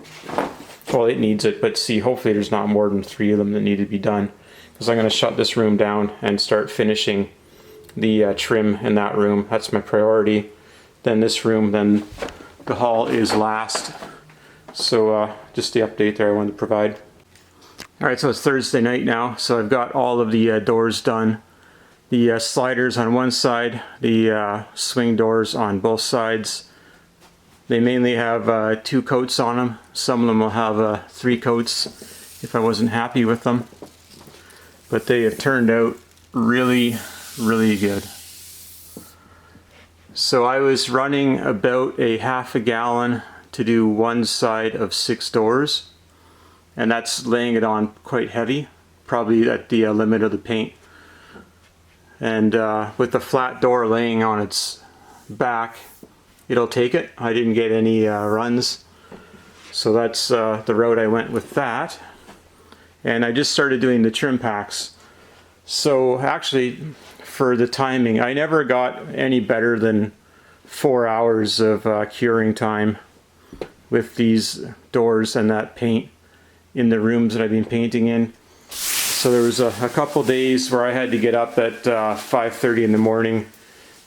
Well, it needs it, but see, hopefully there's not more than 3 of them that need to be done. Because I'm going to shut this room down and start finishing the trim in that room. That's my priority. Then this room, then the hall is last. So just the update there I wanted to provide. Alright, so it's Thursday night now, so I've got all of the doors done. The sliders on one side, the swing doors on both sides. They mainly have 2 coats on them. Some of them will have 3 coats if I wasn't happy with them. But they have turned out really, really good. So I was running about a half a gallon to do one side of 6 doors. And that's laying it on quite heavy, probably at the limit of the paint. And with the flat door laying on its back, it'll take it. I didn't get any runs. So that's the route I went with that. And I just started doing the trim packs. So actually, for the timing, I never got any better than 4 hours of curing time with these doors and that paint in the rooms that I've been painting in. So there was a couple days where I had to get up at 5:30 in the morning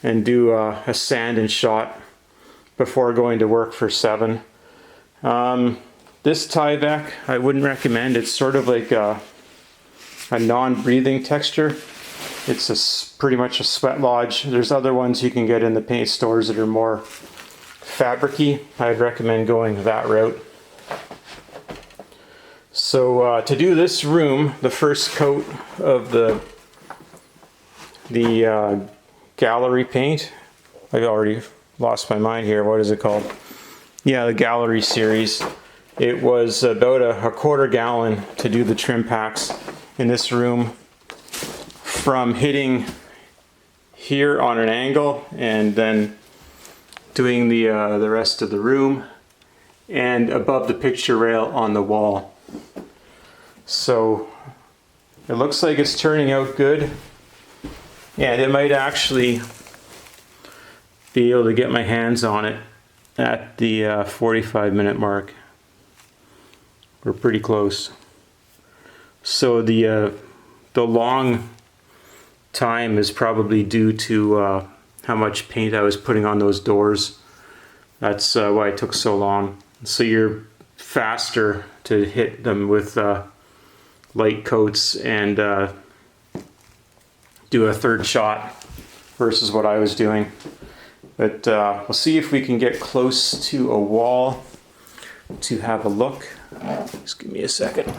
and do a sand and shot before going to work for 7. This Tyvek I wouldn't recommend. It's sort of like a non-breathing texture. It's pretty much a sweat lodge. There's other ones you can get in the paint stores that are more fabricy. I'd recommend going that route. So to do this room, the first coat of the gallery paint, I've already lost my mind here. What is it called? Yeah, the gallery series. It was about a quarter gallon to do the trim packs in this room, from hitting here on an angle and then doing the rest of the room and above the picture rail on the wall. So it looks like it's turning out good, and it might actually be able to get my hands on it at the 45-minute mark. We're pretty close. So the long time is probably due to how much paint I was putting on those doors. That's why it took so long. So you're faster to hit them with light coats and do a third shot versus what I was doing. But we'll see if we can get close to a wall to have a look. Just give me a second.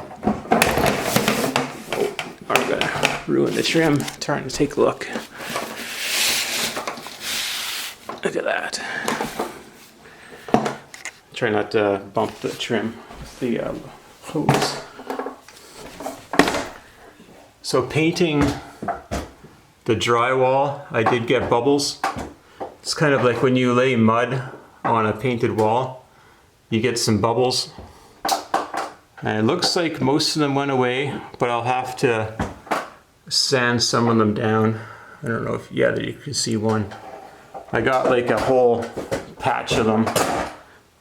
Oh, I'm gonna ruin the trim. Trying to take a look. Look at that. Try not to bump the trim with the hose. So painting the drywall, I did get bubbles. It's kind of like when you lay mud on a painted wall, you get some bubbles. And it looks like most of them went away, but I'll have to sand some of them down. I don't know if, yeah, there you can see one. I got like a whole patch of them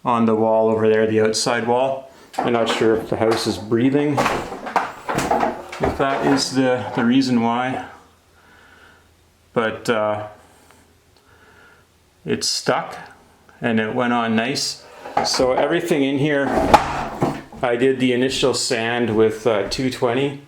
on the wall over there, the outside wall. I'm not sure if the house is breathing, if that is the reason why. But it stuck and it went on nice. So everything in here, I did the initial sand with 220,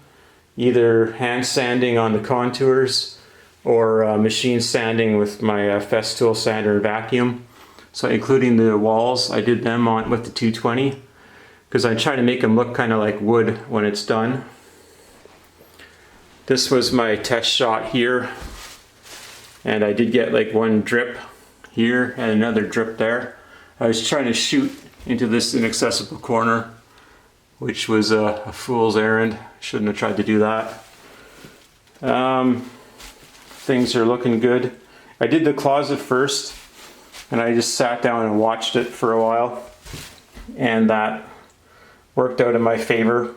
either hand sanding on the contours or machine sanding with my Festool sander and vacuum. So including the walls, I did them on with the 220 because I try to make them look kind of like wood when it's done. This was my test shot here, and I did get like one drip here and another drip there. I was trying to shoot into this inaccessible corner, which was a fool's errand. Shouldn't have tried to do that. Things are looking good. I did the closet first, and I just sat down and watched it for a while, and that worked out in my favor.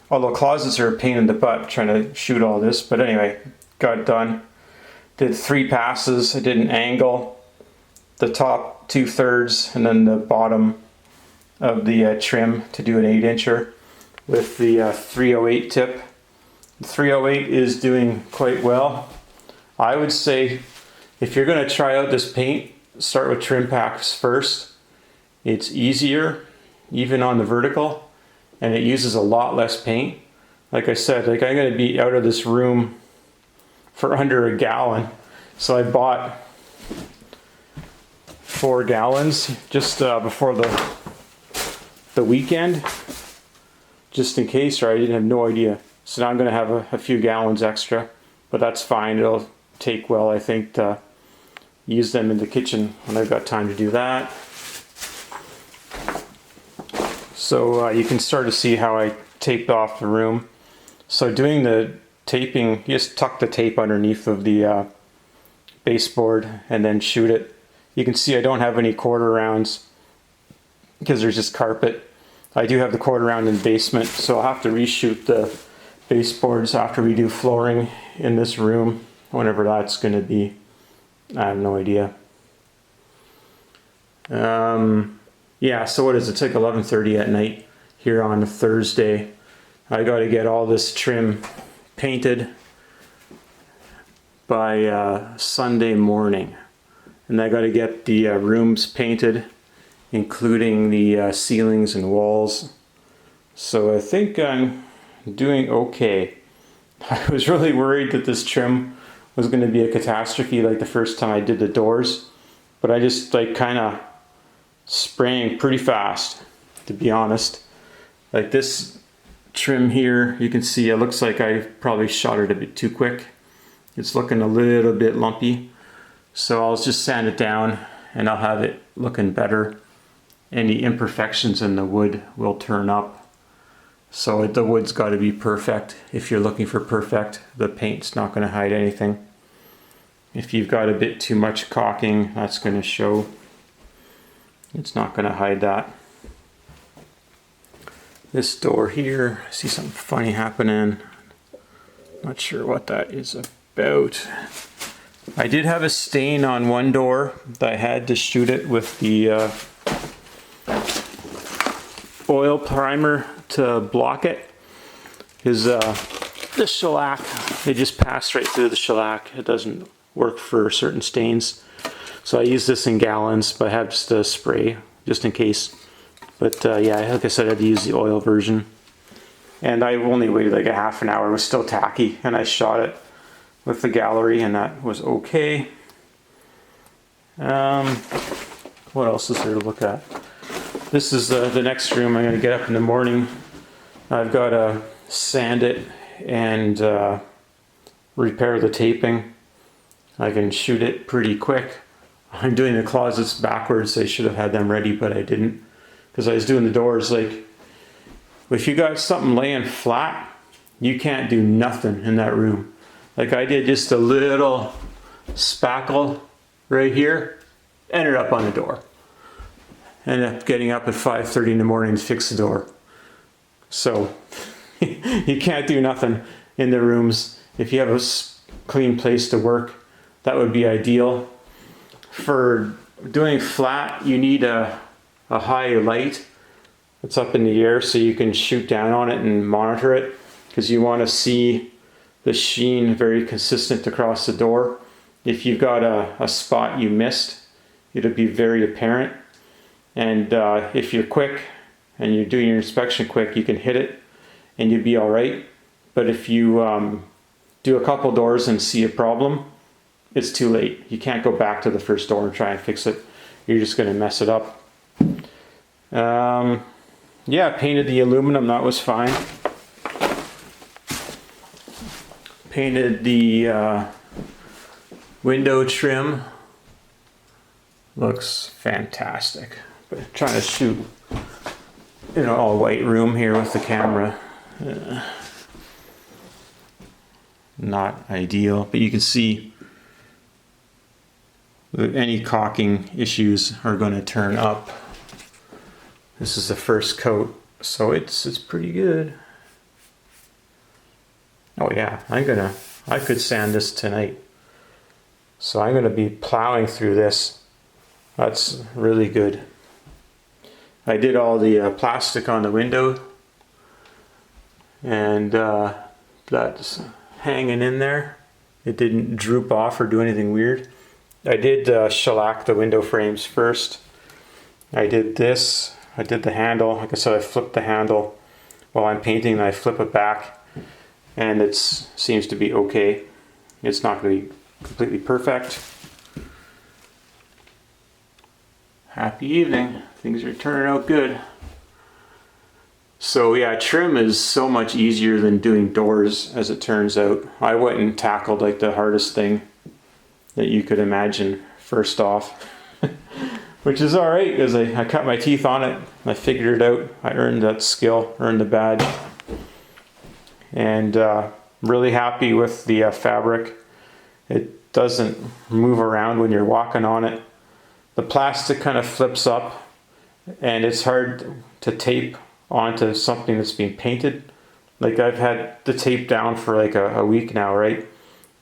Although closets are a pain in the butt trying to shoot all this, but anyway, got it done. Did 3 passes. I did an angle, the top 2/3, and then the bottom of the trim to do an 8-incher with the 308 tip. The 308 is doing quite well. I would say if you're going to try out this paint, start with trim packs first. It's easier, even on the vertical, and it uses a lot less paint. Like I said, like I'm going to be out of this room for under a gallon, so I bought 4 gallons just before the weekend, just in case, or I didn't have no idea. So now I'm going to have a few gallons extra, but that's fine. It'll take well, I think, to use them in the kitchen when I've got time to do that. So you can start to see how I taped off the room. So doing the taping, you just tuck the tape underneath of the baseboard and then shoot it. You can see I don't have any quarter rounds because there's just carpet. I do have the quarter round in the basement, so I'll have to reshoot the baseboards after we do flooring in this room, whenever that's going to be. I have no idea. Yeah, so what is it? It's like 11:30 at night here on a Thursday. I got to get all this trim painted by Sunday morning. And I got to get the rooms painted, including the ceilings and walls. So I think I'm doing okay. I was really worried that this trim was going to be a catastrophe like the first time I did the doors, but I just like kind of spraying pretty fast, to be honest. Like this trim here, you can see it looks like I probably shot it a bit too quick. It's looking a little bit lumpy, so I'll just sand it down and I'll have it looking better. Any imperfections in the wood will turn up. So the wood's got to be perfect. If you're looking for perfect, the paint's not going to hide anything. If you've got a bit too much caulking, that's going to show. It's not going to hide that. This door here, I see something funny happening. Not sure what that is about. I did have a stain on one door that I had to shoot it with the oil primer to block it. Is the shellac, they just pass right through the shellac. It doesn't work for certain stains. So I use this in gallons, but I have just a spray just in case. But yeah, like I said, I had to use the oil version. And I only waited like a half an hour. It was still tacky, and I shot it with the gallery, and that was okay. What else is there to look at? This is the next room. I'm going to get up in the morning. I've got to sand it and repair the taping. I can shoot it pretty quick. I'm doing the closets backwards. I should have had them ready, but I didn't, because I was doing the doors. Like, if you got something laying flat, you can't do nothing in that room. Like, I did just a little spackle right here, ended up on the door. Ended up getting up at 5:30 in the morning to fix the door. So you can't do nothing in the rooms. If you have a clean place to work, that would be ideal. For doing flat, you need a high light that's up in the air so you can shoot down on it and monitor it, because you want to see the sheen very consistent across the door. If you've got a spot you missed, it'll be very apparent. And if you're quick and you're doing your inspection quick, you can hit it and you'll be all right. But if you do a couple doors and see a problem, it's too late. You can't go back to the first door and try and fix it. You're just going to mess it up. Yeah, painted the aluminum. That was fine. Painted the window trim. Looks fantastic. But I'm trying to shoot in an all white room here with the camera. Not ideal, but you can see any caulking issues are going to turn up. This is the first coat, so it's pretty good. Oh yeah, I could sand this tonight. So I'm gonna be plowing through this. That's really good. I did all the plastic on the window, and that's hanging in there. It didn't droop off or do anything weird. I did shellac the window frames first. I did this. I did the handle. Like I said, I flipped the handle while I'm painting, and I flip it back, and it seems to be okay. It's not going to be completely perfect. Happy evening. Things are turning out good. So yeah, trim is so much easier than doing doors, as it turns out. I went and tackled like the hardest thing that you could imagine first off. Which is alright, because I cut my teeth on it. I figured it out. I earned that skill, earned the badge. And really happy with the fabric. It doesn't move around when you're walking on it. The plastic kind of flips up, and it's hard to tape onto something that's being painted. Like, I've had the tape down for like a week now, right?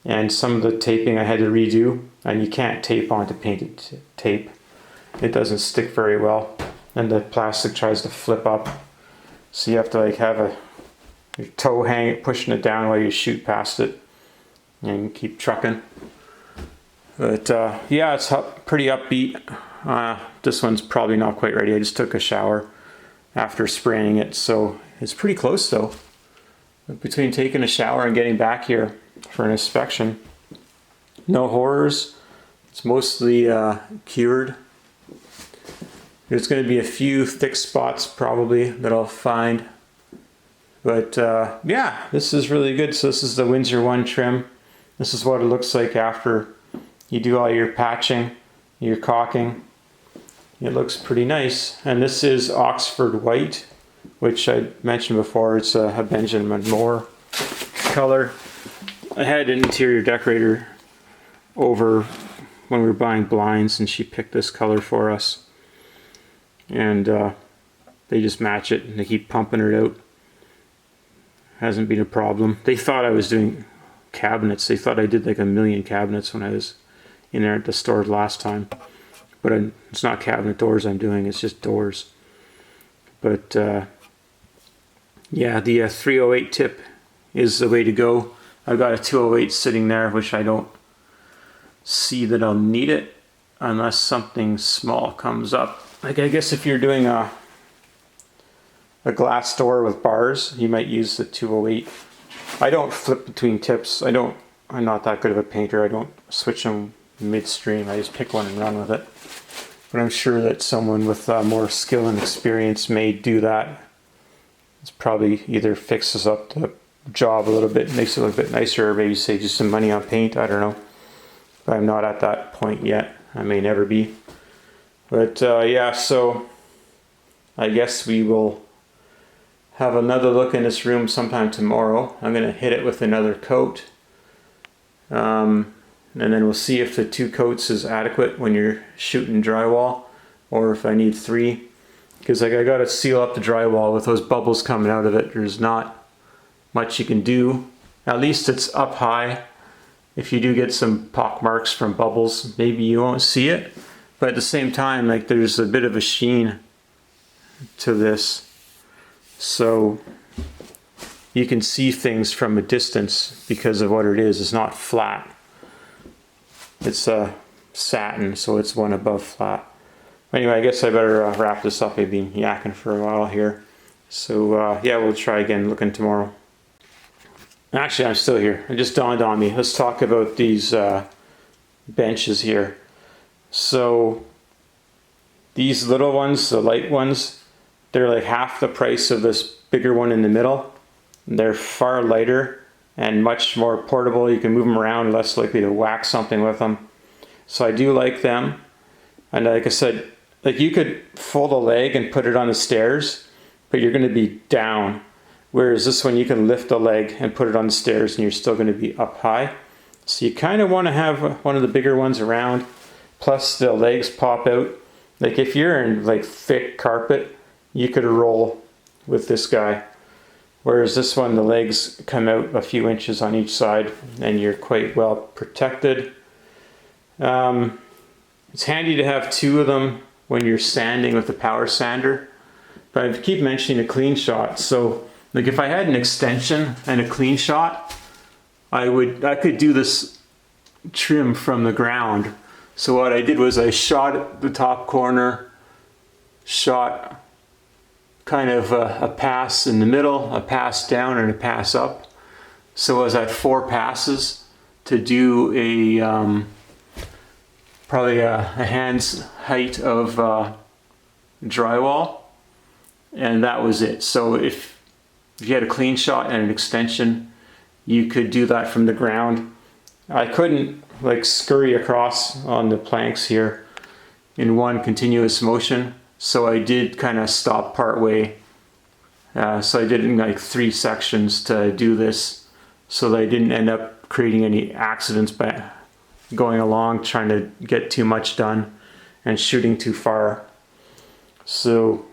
And some of the taping I had to redo, and you can't tape onto painted tape. It doesn't stick very well, and the plastic tries to flip up. So you have to like have your toe pushing it down while you shoot past it and keep trucking. But yeah, it's pretty upbeat. This one's probably not quite ready. I just took a shower after spraying it, so it's pretty close though. But between taking a shower and getting back here for an inspection, no horrors. It's mostly cured. There's going to be a few thick spots probably that I'll find. But yeah, this is really good. So this is the Windsor One trim. This is what it looks like after you do all your patching, your caulking. It looks pretty nice. And this is Oxford White, which I mentioned before. It's a Benjamin Moore color. I had an interior decorator over when we were buying blinds, and she picked this color for us. And they just match it, and they keep pumping it out. Hasn't been a problem. They thought I was doing cabinets. They thought I did like 1 million cabinets when I was in there at the store last time. But it's not cabinet doors I'm doing, it's just doors. But yeah, the 308 tip is the way to go. I've got a 208 sitting there, which I don't see that I'll need it unless something small comes up. Like, I guess if you're doing a glass door with bars, you might use the 208. I don't flip between tips. I'm not that good of a painter. I don't switch them midstream. I just pick one and run with it. But I'm sure that someone with more skill and experience may do that. It's probably either fixes up the job a little bit, makes it a little bit nicer, or maybe save you some money on paint. I don't know. But I'm not at that point yet. I may never be. But yeah, so I guess we will have another look in this room sometime tomorrow. I'm going to hit it with another coat. And then we'll see if the 2 coats is adequate when you're shooting drywall, or if I need 3. Because like I got to seal up the drywall with those bubbles coming out of it. There's not much you can do. At least it's up high. If you do get some pock marks from bubbles, maybe you won't see it. But at the same time, like there's a bit of a sheen to this. So you can see things from a distance because of what it is. It's not flat. It's satin, so it's one above flat. Anyway, I guess I better wrap this up. I've been yakking for a while here. So yeah, we'll try again looking tomorrow. Actually, I'm still here. It just dawned on me. Let's talk about these benches here. So these little ones, the light ones, they're like half the price of this bigger one in the middle. They're far lighter and much more portable. You can move them around, less likely to whack something with them. So I do like them. And like I said, like you could fold a leg and put it on the stairs, but you're going to be down. Whereas this one, you can lift a leg and put it on the stairs and you're still going to be up high. So you kind of want to have one of the bigger ones around. Plus the legs pop out. Like if you're in like thick carpet, you could roll with this guy. Whereas this one, the legs come out a few inches on each side and you're quite well protected. It's handy to have 2 of them when you're sanding with the power sander. But I keep mentioning a clean shot. So like if I had an extension and a clean shot, I could do this trim from the ground. So what I did was I shot the top corner, shot kind of a pass in the middle, a pass down, and a pass up. So I was at 4 passes to do a probably a hand's height of drywall, and that was it. So if you had a clean shot and an extension, you could do that from the ground. I couldn't like scurry across on the planks here in one continuous motion. So I did kind of stop part way. So I did it in like 3 sections to do this so that I didn't end up creating any accidents by going along trying to get too much done and shooting too far. So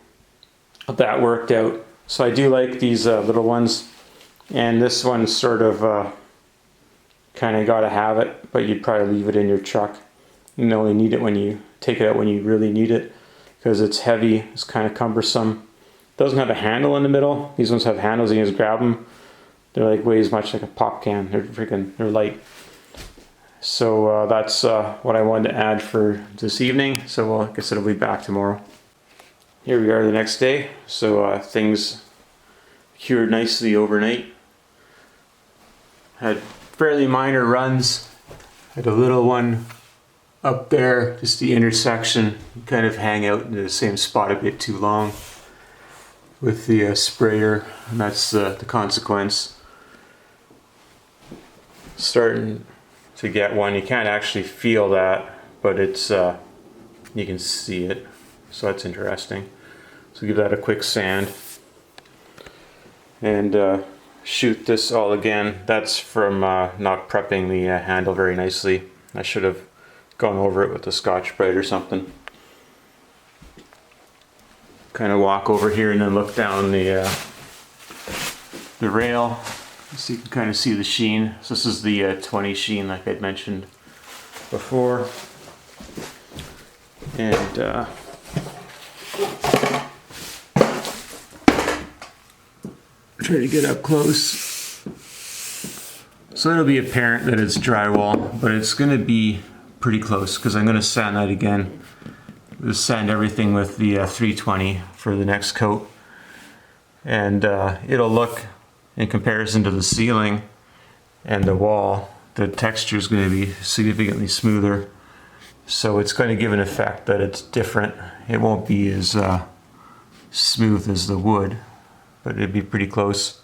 that worked out. So I do like these little ones, and this one's sort of kind of gotta have it, but you'd probably leave it in your truck. You only need it when you take it out when you really need it, because it's heavy, it's kind of cumbersome. Doesn't have a handle in the middle. These ones have handles, you can just grab them. They're like way as much like a pop can. They're light. So that's what I wanted to add for this evening. So I guess it'll be back tomorrow. Here we are the next day. So things cured nicely overnight. Had fairly minor runs. Had a little one up there, just the intersection. Kind of hang out in the same spot a bit too long with the sprayer, and that's the consequence. Starting to get one. You can't actually feel that, but it's you can see it, so that's interesting. So give that a quick sand and shoot this all again. That's from not prepping the handle very nicely. I should have gone over it with a Scotch-Brite or something. Kind of walk over here and then look down the rail so you can kind of see the sheen. So this is the 20 sheen like I'd mentioned before. And try to get up close. So it'll be apparent that it's drywall, but it's going to be pretty close because I'm going to sand that again. Just sand everything with the 320 for the next coat, and it'll look, in comparison to the ceiling and the wall, the texture is going to be significantly smoother. So it's going to give an effect that it's different. It won't be as smooth as the wood, but it'd be pretty close.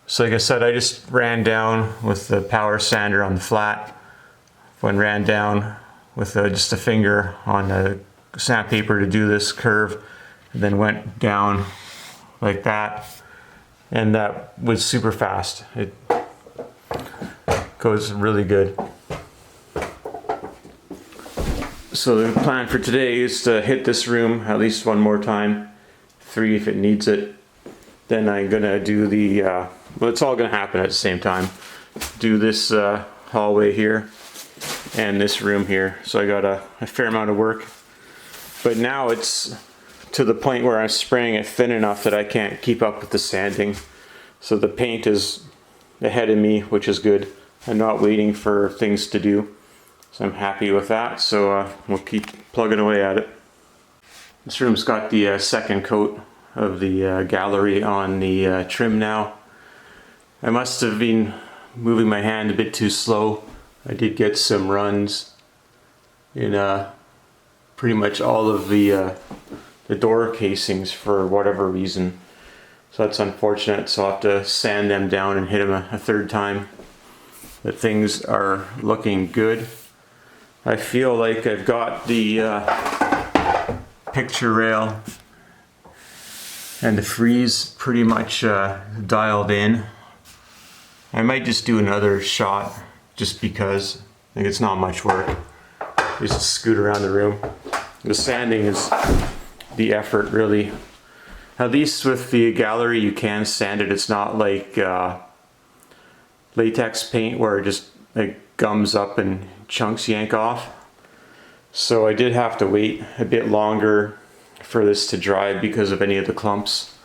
So like I said, I just ran down with the power sander on the flat. One ran down with just a finger on the sandpaper to do this curve, and then went down like that. And that was super fast. It goes really good. So the plan for today is to hit this room at least one more time, 3 if it needs it. Then I'm gonna do the, well, it's all gonna happen at the same time. Do this hallway here and this room here. So I got a fair amount of work. But now it's to the point where I'm spraying it thin enough that I can't keep up with the sanding. So the paint is ahead of me, which is good. I'm not waiting for things to do. So I'm happy with that. So we'll keep plugging away at it. This room's got the second coat of the gallery on the trim now. I must have been moving my hand a bit too slow. I did get some runs in pretty much all of the door casings for whatever reason. So that's unfortunate, so I'll have to sand them down and hit them a third time. But things are looking good. I feel like I've got the picture rail and the frieze pretty much dialed in. I might just do another shot just because I think it's not much work. Just scoot around the room. The sanding is the effort, really. At least with the gallery you can sand it. It's not like latex paint where it just like gums up and chunks yank off. So I did have to wait a bit longer for this to dry because of any of the clumps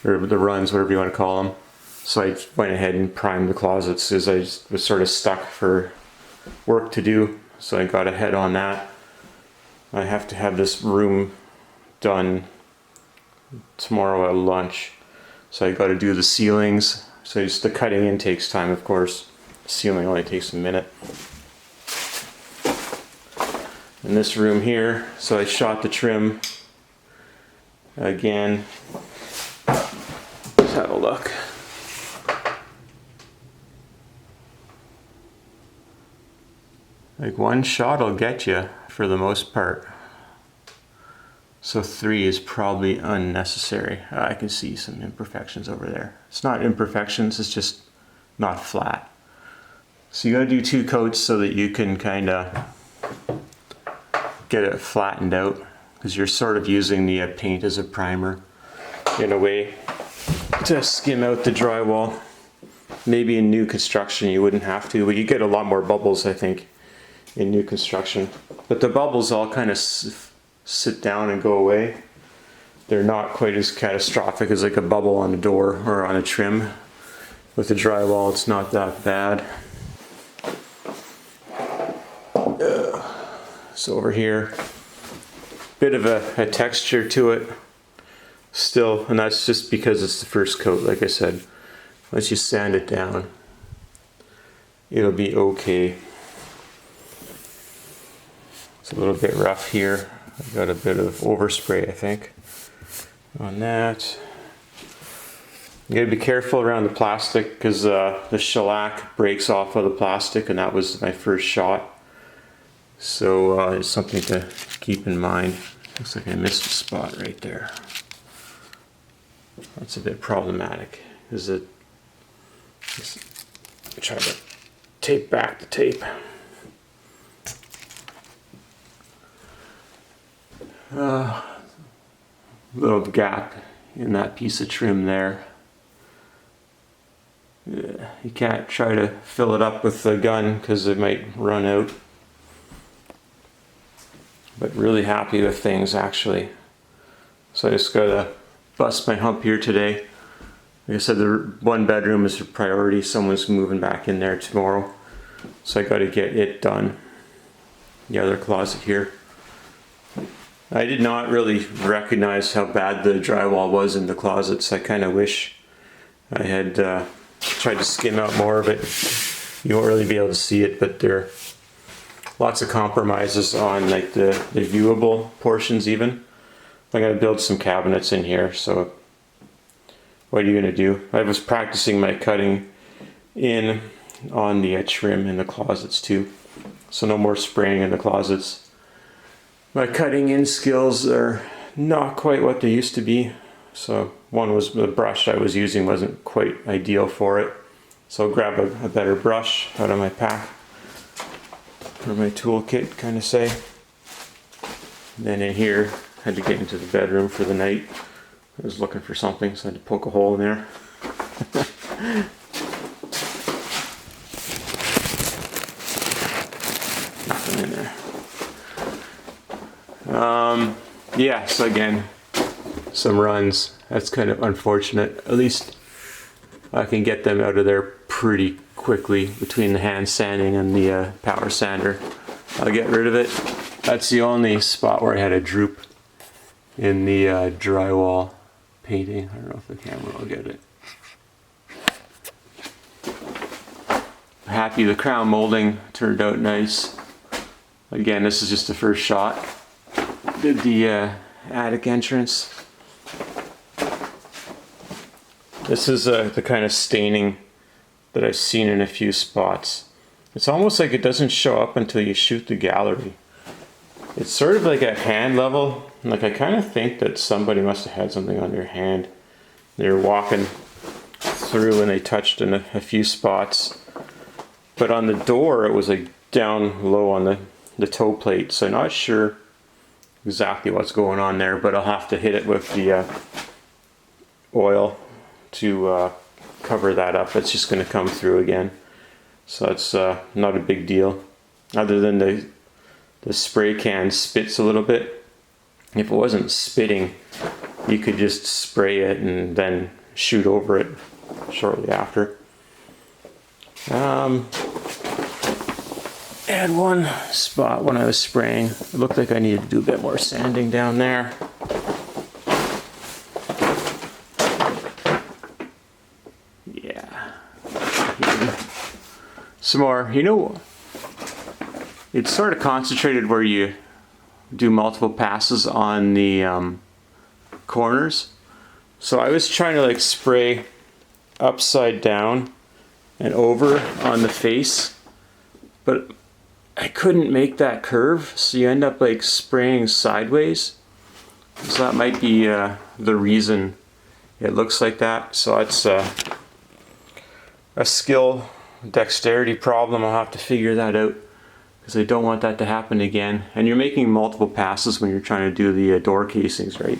or the runs, whatever you want to call them. So I went ahead and primed the closets because I was sort of stuck for work to do. So I got ahead on that. I have to have this room done tomorrow at lunch. So I got to do the ceilings. So just the cutting in takes time, of course. The ceiling only takes a minute. In this room here, so I shot the trim again. Let's have a look. Like one shot will get you for the most part. So 3 is probably unnecessary. I can see some imperfections over there. It's not imperfections, it's just not flat. So you gotta do 2 coats so that you can kind of get it flattened out, because you're sort of using the paint as a primer in a way to skim out the drywall. Maybe in new construction you wouldn't have to, but you get a lot more bubbles, I think, in new construction. But the bubbles all kind of sit down and go away. They're not quite as catastrophic as like a bubble on a door or on a trim. With the drywall, it's not that bad. So over here, bit of a texture to it still, and that's just because it's the first coat, like I said. Once you sand it down, it'll be okay. It's a little bit rough here. I got a bit of overspray, I think, on that. You gotta be careful around the plastic because the shellac breaks off of the plastic, and that was my first shot. So it's something to keep in mind. Looks like I missed a spot right there. That's a bit problematic. Try to tape back the tape. Little gap in that piece of trim there. You can't try to fill it up with the gun because it might run out. But really happy with things, actually. So I just gotta bust my hump here today. Like I said, the 1 bedroom is a priority. Someone's moving back in there tomorrow, so I gotta get it done. The other closet here. I did not really recognize how bad the drywall was in the closets. I kind of wish I had tried to skim out more of it. You won't really be able to see it, but they're lots of compromises on like the viewable portions even. I'm gonna build some cabinets in here, so what are you gonna do? I was practicing my cutting in on the trim in the closets too. So no more spraying in the closets. My cutting in skills are not quite what they used to be. So one was the brush I was using wasn't quite ideal for it. So I'll grab a better brush out of my pack, or my toolkit kind of say. And then in here, I had to get into the bedroom for the night. I was looking for something, so I had to poke a hole in there. Nothing in there. Yeah, so again, some runs. That's kind of unfortunate. At least I can get them out of there pretty quickly between the hand sanding and the power sander. I'll get rid of it. That's the only spot where I had a droop in the drywall painting. I don't know if the camera will get it. Happy the crown molding turned out nice. Again, this is just the first shot. Did the attic entrance. This is the kind of staining that I've seen in a few spots. It's almost like it doesn't show up until you shoot the gallery. It's sort of like at hand level. Like I kind of think that somebody must have had something on their hand. They were walking through and they touched in a few spots. But on the door it was like down low on the toe plate, so I'm not sure exactly what's going on there, but I'll have to hit it with the oil to cover that up. It's just going to come through again, so it's not a big deal, other than the spray can spits a little bit. If it wasn't spitting, you could just spray it and then shoot over it shortly after. Had one spot when I was spraying, it looked like I needed to do a bit more sanding down there. Yeah. Some more. You know, it's sort of concentrated where you do multiple passes on the corners. So I was trying to like spray upside down and over on the face, but I couldn't make that curve, so you end up like spraying sideways. So that might be the reason it looks like that. So it's a skill dexterity problem. I'll have to figure that out, because I don't want that to happen again. And you're making multiple passes when you're trying to do the door casings, right?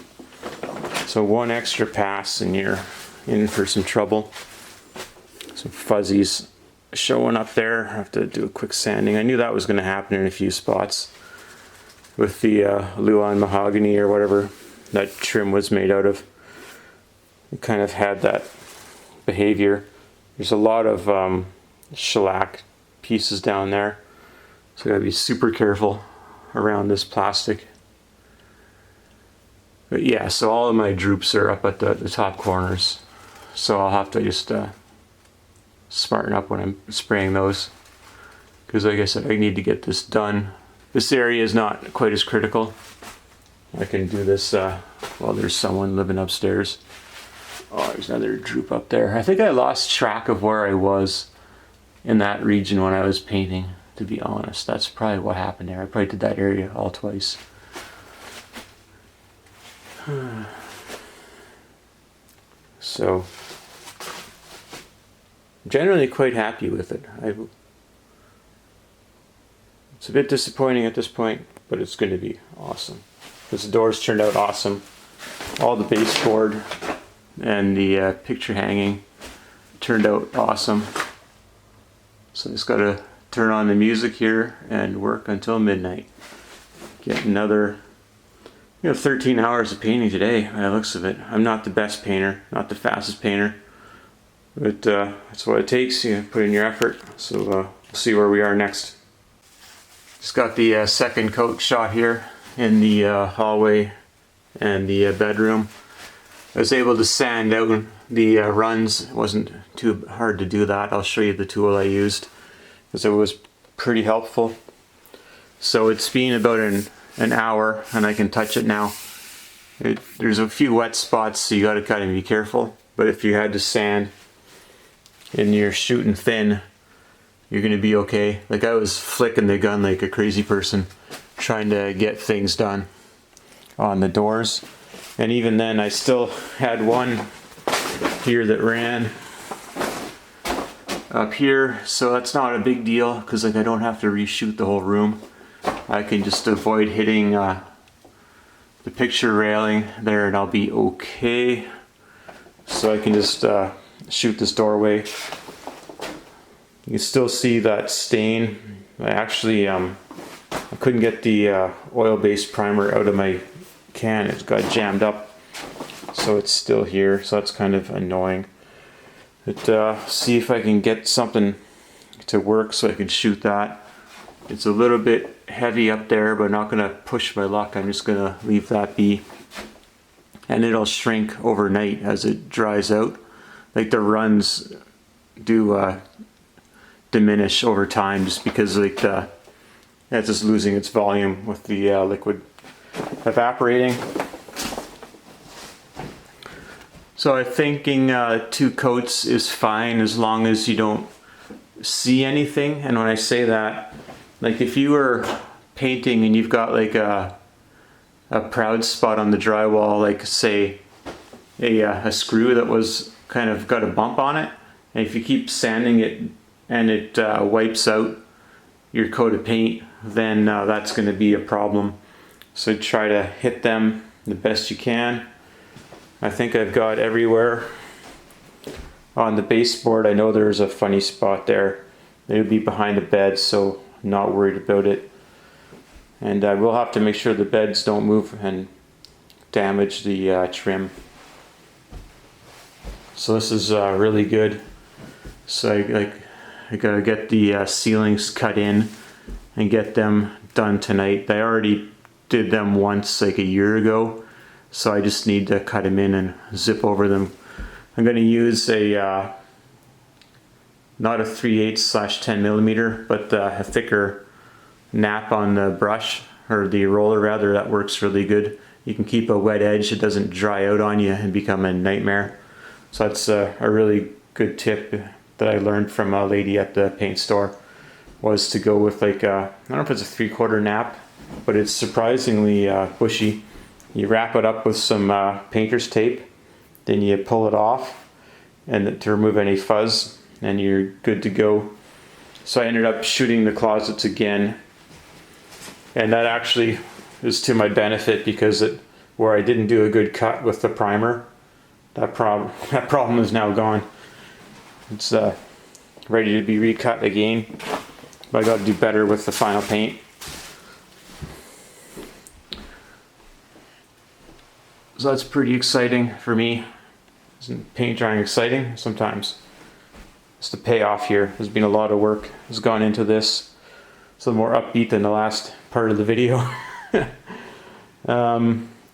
So one extra pass and you're in for some trouble. Some fuzzies showing up there. I have to do a quick sanding. I knew that was going to happen in a few spots with the Luan mahogany or whatever that trim was made out of. It kind of had that behavior. There's a lot of shellac pieces down there, so I gotta be super careful around this plastic. But yeah, so all of my droops are up at the top corners, so I'll have to just smarten up when I'm spraying those, because like I said, I need to get this done. This area is not quite as critical. I can do this while there's someone living upstairs. Oh, there's another droop up there. I think I lost track of where I was in that region when I was painting, to be honest. That's probably what happened there. I probably did that area all twice. So generally quite happy with it. It's a bit disappointing at this point, but it's going to be awesome. Because the doors turned out awesome. All the baseboard and the picture hanging turned out awesome. So I just got to turn on the music here and work until midnight. Get another 13 hours of painting today by the looks of it. I'm not the best painter, not the fastest painter. But that's what it takes. You put in your effort. So we'll see where we are next. Just got the second coat shot here in the hallway and the bedroom. I was able to sand out the runs. It wasn't too hard to do that. I'll show you the tool I used, because it was pretty helpful. So it's been about an hour and I can touch it now. There's a few wet spots, so you gotta kind of be careful. But if you had to sand and you're shooting thin, you're gonna be okay. Like I was flicking the gun like a crazy person, trying to get things done on the doors. And even then I still had one here that ran up here, so that's not a big deal because like I don't have to reshoot the whole room. I can just avoid hitting the picture railing there and I'll be okay. So I can just shoot this doorway. You can still see that stain. I actually I couldn't get the oil-based primer out of my can. It got jammed up, so it's still here. So that's kind of annoying. But see if I can get something to work so I can shoot that. It's a little bit heavy up there, but I'm not gonna push my luck. I'm just gonna leave that be. And it'll shrink overnight as it dries out. Like the runs do diminish over time just because like it's just losing its volume with the liquid evaporating. So I'm thinking 2 coats is fine as long as you don't see anything. And when I say that, like if you were painting and you've got like a proud spot on the drywall, like say a screw that was kind of got a bump on it, and if you keep sanding it and it wipes out your coat of paint, then that's going to be a problem. So try to hit them the best you can. I think I've got everywhere. On the baseboard, I know there's a funny spot there. It would be behind the bed, so I'm not worried about it. And I will have to make sure the beds don't move and damage the trim. So this is really good. So I gotta get the ceilings cut in and get them done tonight. I already did them once like a year ago, so I just need to cut them in and zip over them. I'm gonna use a not a 3/8/10 millimeter, but a thicker nap on the brush, or the roller rather. That works really good. You can keep a wet edge, it doesn't dry out on you and become a nightmare. So that's a really good tip that I learned from a lady at the paint store, was to go with like I don't know if it's a 3/4 nap, but it's surprisingly bushy. You wrap it up with some painter's tape, then you pull it off and to remove any fuzz, and you're good to go. So I ended up shooting the closets again, and that actually is to my benefit because where I didn't do a good cut with the primer, that problem is now gone. It's ready to be recut again, but I got to do better with the final paint. So that's pretty exciting for me. Isn't paint drying exciting? Sometimes. It's the payoff here. There's been a lot of work has gone into this. It's a little more upbeat than the last part of the video.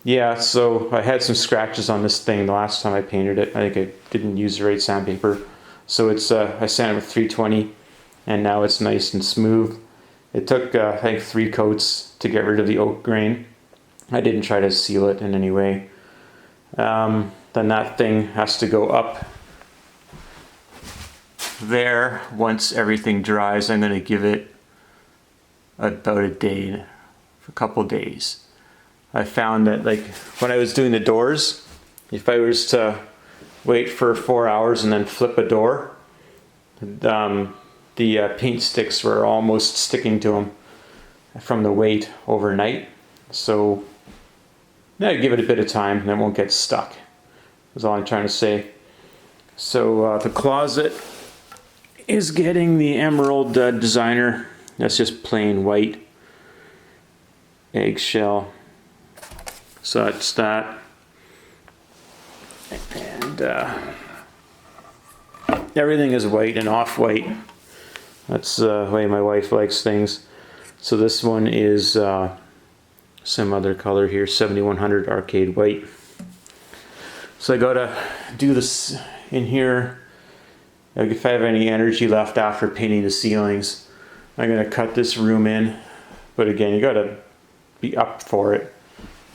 Yeah, so I had some scratches on this thing the last time I painted it. I think I didn't use the right sandpaper. So it's I sanded with 320 and now it's nice and smooth. It took I think 3 coats to get rid of the oak grain. I didn't try to seal it in any way. Then that thing has to go up there. Once everything dries, I'm going to give it about a day, a couple days. I found that like when I was doing the doors, if I was to wait for 4 hours and then flip a door, the paint sticks were almost sticking to them from the weight overnight. So yeah, give it a bit of time and it won't get stuck. That's all I'm trying to say. So the closet is getting the Emerald Designer. That's just plain white eggshell. So that's that. And everything is white and off-white. That's the way my wife likes things. So this one is some other color here, 7100 Arcade White. So I gotta do this in here. Like if I have any energy left after painting the ceilings, I'm gonna cut this room in But again, you gotta be up for it.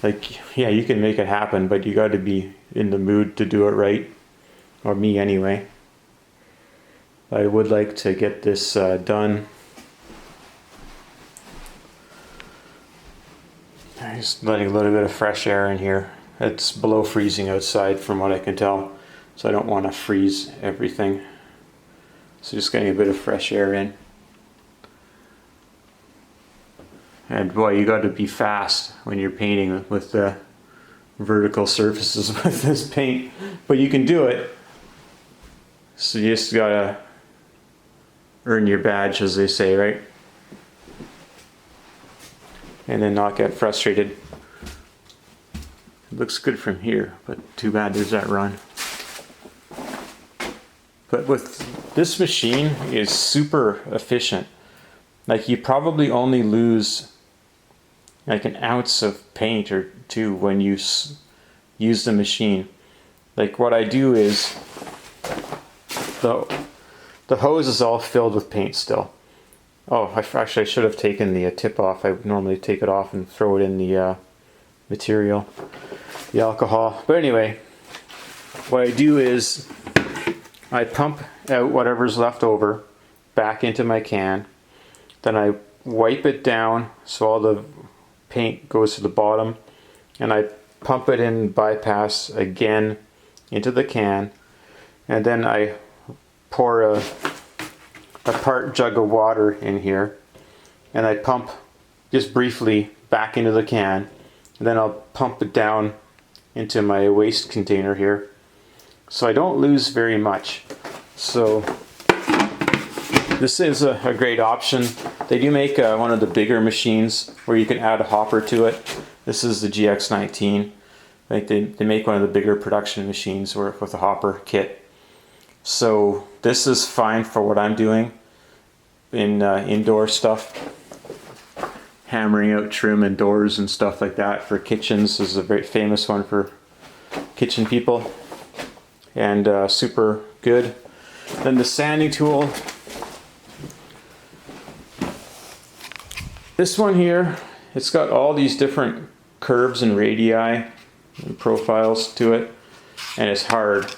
Like, yeah, you can make it happen, but you gotta be in the mood to do it right. Or me anyway. I would like to get this done. Just letting a little bit of fresh air in here. It's below freezing outside from what I can tell, so I don't want to freeze everything. So just getting a bit of fresh air in. And boy, you got to be fast when you're painting with the vertical surfaces with this paint, but you can do it. So you just gotta earn your badge, as they say, right? And then not get frustrated. It looks good from here, but too bad there's that run. But with this machine, is super efficient. Like, you probably only lose like an ounce of paint or two when you use the machine. Like, what I do is the hose is all filled with paint still. Oh, I should have taken the tip off. I normally take it off and throw it in the material, the alcohol. But anyway, what I do is I pump out whatever's left over back into my can. Then I wipe it down so all the paint goes to the bottom. And I pump it in bypass again into the can. And then I pour a part jug of water in here. And I pump just briefly back into the can. And then I'll pump it down into my waste container here. So I don't lose very much. So this is a great option. They do make one of the bigger machines where you can add a hopper to it. This is the GX19. Like they make one of the bigger production machines with a hopper kit. So this is fine for what I'm doing in indoor stuff. Hammering out trim and doors and stuff like that for kitchens. This is a very famous one for kitchen people. And super good. Then the sanding tool. This one here, it's got all these different curves and radii and profiles to it, and it's hard.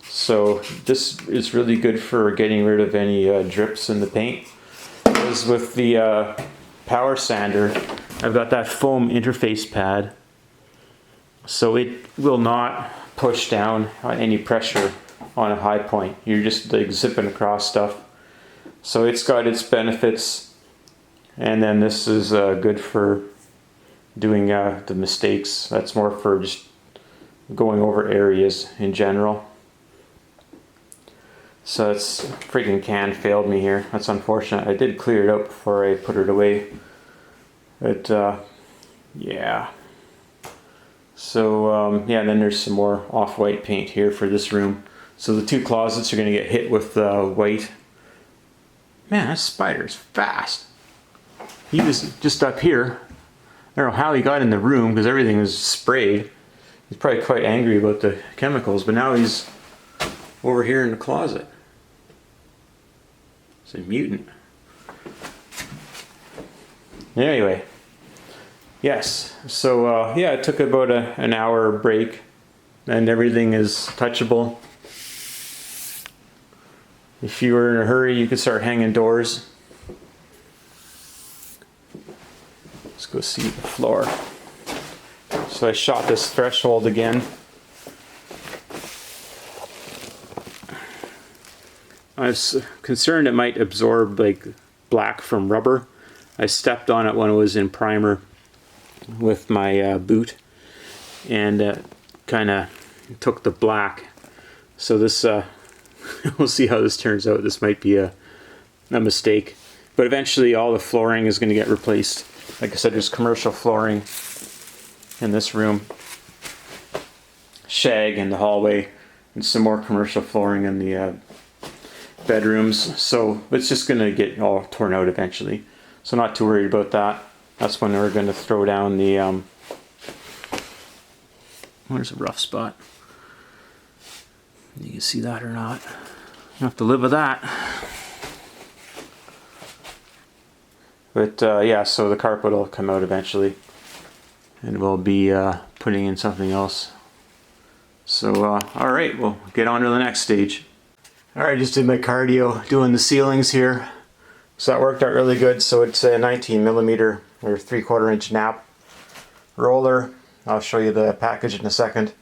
So this is really good for getting rid of any drips in the paint. As with the power sander, I've got that foam interface pad, so it will not push down any pressure on a high point. You're just like zipping across stuff. So it's got its benefits. And then this is good for doing the mistakes. That's more for just going over areas in general. So it's freaking can failed me here. That's unfortunate. I did clear it out before I put it away. But yeah. So yeah, then there's some more off-white paint here for this room. So the two closets are going to get hit with white. Man, that spider's fast. He was just up here. I don't know how he got in the room because everything was sprayed. He's probably quite angry about the chemicals, but now he's over here in the closet. It's a mutant. Anyway, yes. So yeah, it took about an hour break, and everything is touchable. If you were in a hurry, you could start hanging doors. Let's go see the floor. So I shot this threshold again. I was concerned it might absorb like black from rubber. I stepped on it when it was in primer with my boot, and kind of took the black. So this, we'll see how this turns out. This might be a mistake, but eventually all the flooring is going to get replaced. Like I said, there's commercial flooring in this room, shag in the hallway, and some more commercial flooring in the bedrooms. So it's just going to get all torn out eventually. So not too worried about that. That's when we're going to throw down the, where's a rough spot? You can see that or not. You have to live with that. But yeah, so the carpet will come out eventually, and we'll be putting in something else. So all right, we'll get on to the next stage. All right, just did my cardio doing the ceilings here. So that worked out really good. So it's a 19mm or 3/4 inch nap roller. I'll show you the package in a second.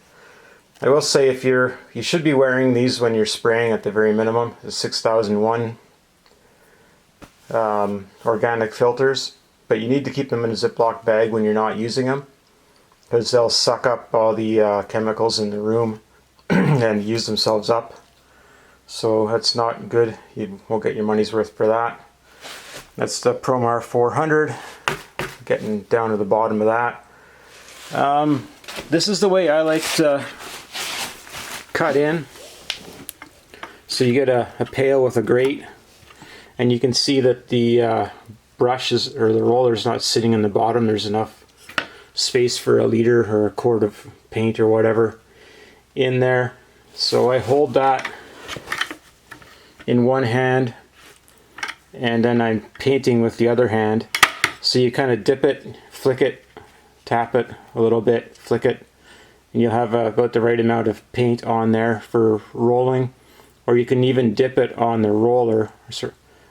I will say you should be wearing these when you're spraying at the very minimum. The 6001 organic filters, but you need to keep them in a Ziploc bag when you're not using them, because they'll suck up all the chemicals in the room and use themselves up. So that's not good. You won't get your money's worth for that. That's the Promar 400. Getting down to the bottom of that. This is the way I like to cut in. So you get a pail with a grate, and you can see that the brush or the roller is not sitting in the bottom. There's enough space for a liter or a quart of paint or whatever in there. So I hold that in one hand, and then I'm painting with the other hand. So you kind of dip it, flick it, tap it a little bit, flick it, and you'll have about the right amount of paint on there for rolling. Or you can even dip it on the roller,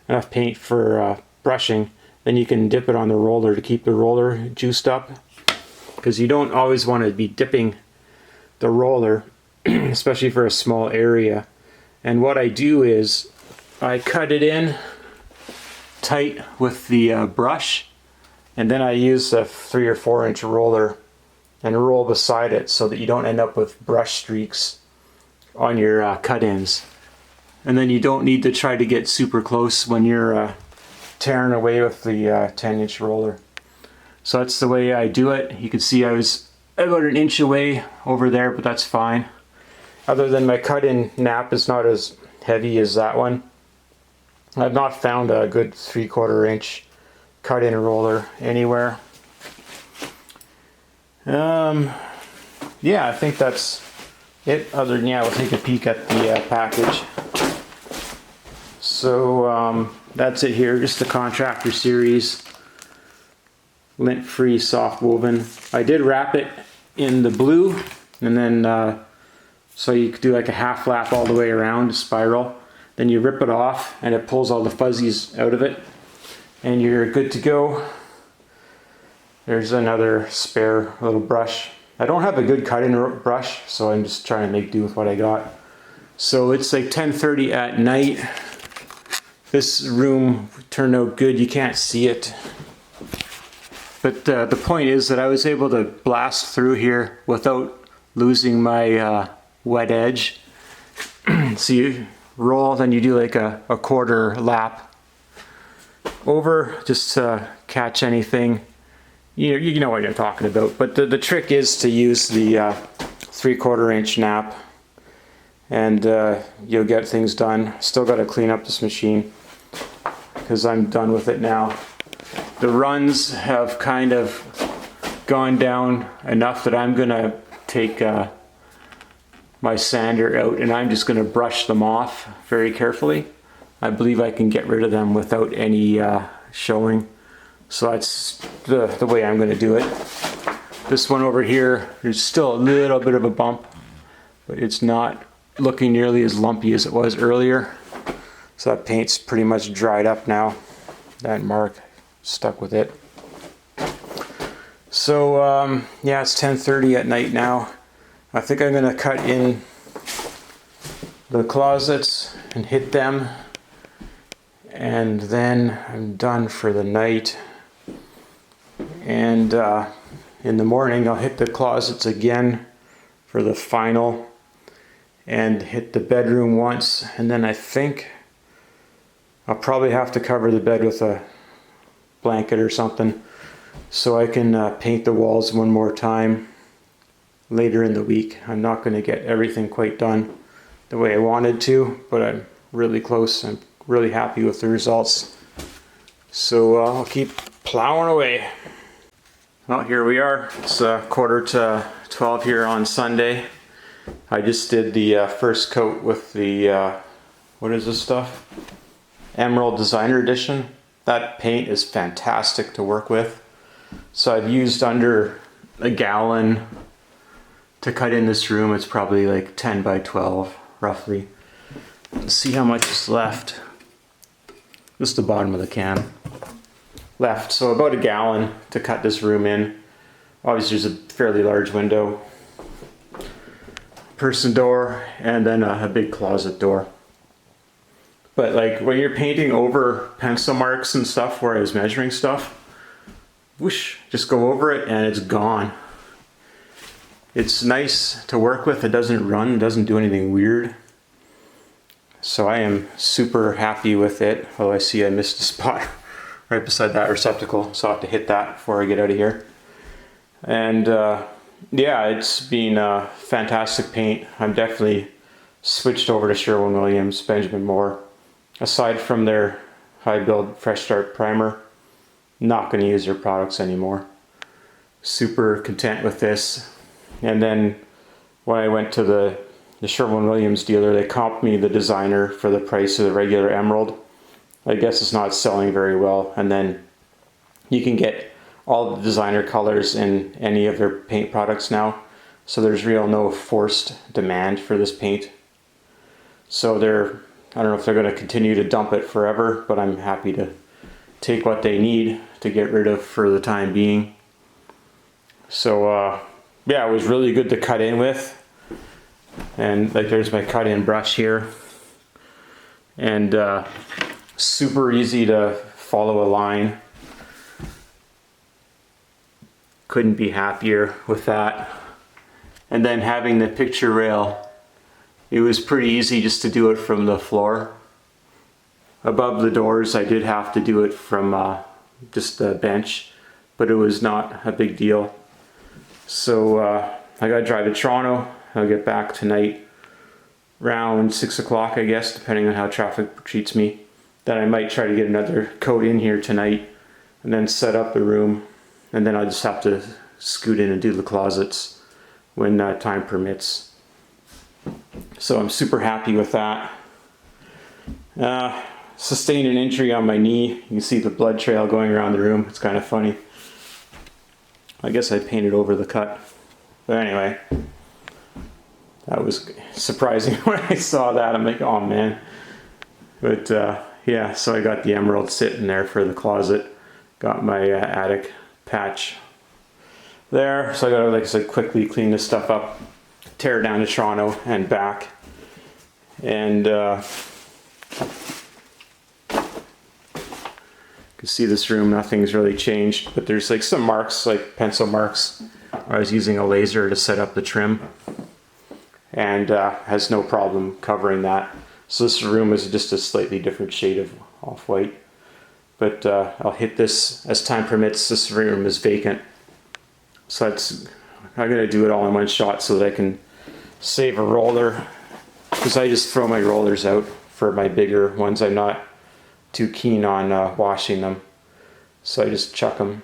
enough paint for brushing. Then you can dip it on the roller to keep the roller juiced up, because you don't always want to be dipping the roller, especially for a small area. And what I do is I cut it in tight with the brush, and then I use a 3 or 4 inch roller and roll beside it so that you don't end up with brush streaks on your cut-ins. And then you don't need to try to get super close when you're tearing away with the 10 inch roller. So that's the way I do it. You can see I was about an inch away over there, but that's fine. Other than my cut-in nap is not as heavy as that one. I've not found a good 3/4 inch cut-in roller anywhere. Yeah, I think that's it. Other than, yeah, we'll take a peek at the package. So that's it here, just the Contractor Series lint-free soft woven. I did wrap it in the blue, and then so you could do like a half lap all the way around, a spiral. Then you rip it off and it pulls all the fuzzies out of it, and you're good to go. There's another spare little brush. I don't have a good cutting brush, so I'm just trying to make do with what I got. So it's like 10:30 at night. This room turned out good. You can't see it, but the point is that I was able to blast through here without losing my wet edge. So you roll, then you do like a quarter lap over just to catch anything. You know what I'm talking about. But the trick is to use the 3/4 inch nap, and you'll get things done. Still got to clean up this machine because I'm done with it now. The runs have kind of gone down enough that I'm gonna take my sander out, and I'm just going to brush them off very carefully. I believe I can get rid of them without any showing. So that's the way I'm going to do it. This one over here, there's still a little bit of a bump, but it's not looking nearly as lumpy as it was earlier. So that paint's pretty much dried up now. That mark stuck with it. So yeah, it's 10:30 at night now. I think I'm going to cut in the closets and hit them, and then I'm done for the night. And in the morning I'll hit the closets again for the final, and hit the bedroom once, and then I think I'll probably have to cover the bed with a blanket or something so I can paint the walls one more time later in the week. I'm not going to get everything quite done the way I wanted to, but I'm really close. I'm really happy with the results. So I'll keep plowing away. Well, here we are. It's 11:45 here on Sunday. I just did the first coat with the, what is this stuff? Emerald Designer Edition. that paint is fantastic to work with. So I've used under a gallon to cut in this room. It's probably like 10 by 12 roughly. Let's see how much is left. Just the bottom of the can left. So about a gallon to cut this room in. Obviously there's a fairly large window, person door, and then a big closet door. But like when you're painting over pencil marks and stuff where I was measuring stuff, whoosh, just go over it and it's gone. It's nice to work with. It doesn't run, it doesn't do anything weird. So I am super happy with it. Oh, I see I missed a spot right beside that receptacle, so I'll have to hit that before I get out of here. And yeah, it's been a fantastic paint. I'm definitely switched over to Sherwin-Williams, Benjamin Moore. Aside from their high build Fresh Start primer, not going to use their products anymore. Super content with this. And then when I went to the Sherwin-Williams dealer, they comped me the designer for the price of the regular emerald. I guess it's not selling very well. And then you can get all the designer colors in any of their paint products now. So there's no forced demand for this paint. So I don't know if they're going to continue to dump it forever, but I'm happy to take what they need to get rid of for the time being. So yeah, it was really good to cut in with. And like there's my cut in brush here. And super easy to follow a line. Couldn't be happier with that. And then having the picture rail, it was pretty easy just to do it from the floor. Above the doors, I did have to do it from just the bench, but it was not a big deal. So I gotta drive to Toronto. I'll get back tonight around 6 o'clock, I guess, depending on how traffic treats me. Then I might try to get another coat in here tonight and then set up the room. And then I'll just have to scoot in and do the closets when time permits. So I'm super happy with that. Sustained an injury on my knee. You can see the blood trail going around the room. It's kind of funny. I guess I painted over the cut. But anyway, that was surprising when I saw that. I'm like, oh man. But yeah, so I got the emerald sitting there for the closet. Got my attic patch there. So I gotta, like I said, quickly clean this stuff up, tear it down to Toronto and back. And you can see this room, nothing's really changed, but there's like some marks, like pencil marks. I was using a laser to set up the trim and has no problem covering that. So this room is just a slightly different shade of off-white. But I'll hit this as time permits. This room is vacant. So I'm gonna do it all in one shot so that I can save a roller, because I just throw my rollers out for my bigger ones. I'm not too keen on washing them, so I just chuck them.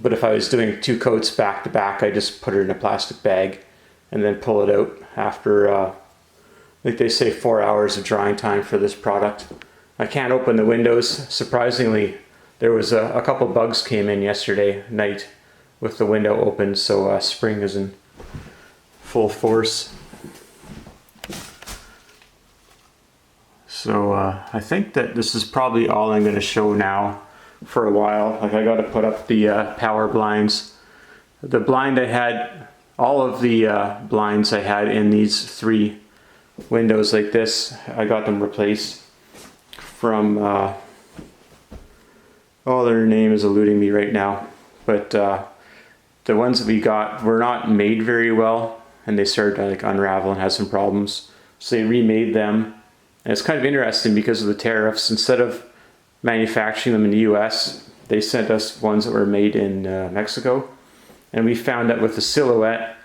But if I was doing 2 coats back to back, I just put it in a plastic bag and then pull it out after, like they say, 4 hours of drying time for this product. I can't open the windows. Surprisingly, there was a couple bugs came in yesterday night with the window open, so spring is in full force. So I think that this is probably all I'm going to show now for a while. Like I got to put up the power blinds. The blind I had, all of the blinds I had in these 3 windows like this, I got them replaced from, oh, their name is eluding me right now, but the ones that we got were not made very well, and they started to like unravel and have some problems. So they remade them, and it's kind of interesting because of the tariffs. Instead of manufacturing them in the US, they sent us ones that were made in Mexico, and we found that with the silhouette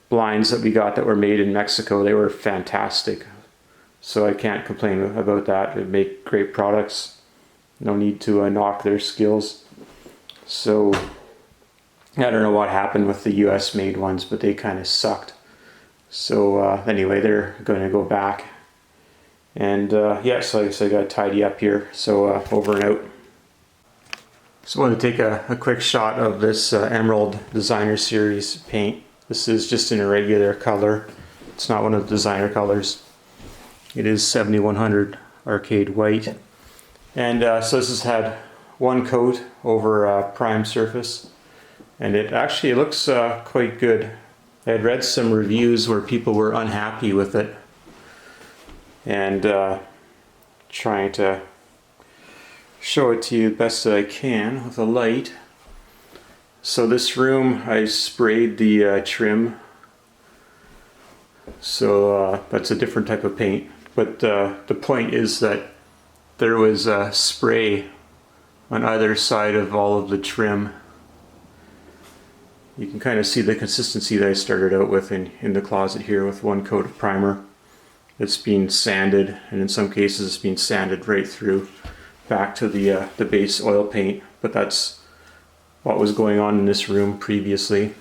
blinds that we got that were made in Mexico, they were fantastic. So I can't complain about that. They make great products. No need to knock their skills. So I don't know what happened with the US made ones, but they kind of sucked. So anyway, they're going to go back And yeah, so I got to tidy up here. So over and out. So I want to take a quick shot of this Emerald Designer Series paint. This is just in a regular color. It's not one of the designer colors. It is 7100 Arcade White. And so this has had one coat over a prime surface. And it actually looks quite good. I had read some reviews where people were unhappy with it. And trying to show it to you the best that I can with a light. So this room, I sprayed the trim. So that's a different type of paint. But the point is that there was spray on either side of all of the trim. You can kind of see the consistency that I started out with in the closet here with one coat of primer. It's being sanded, and in some cases it's being sanded right through back to the base oil paint. But that's what was going on in this room previously.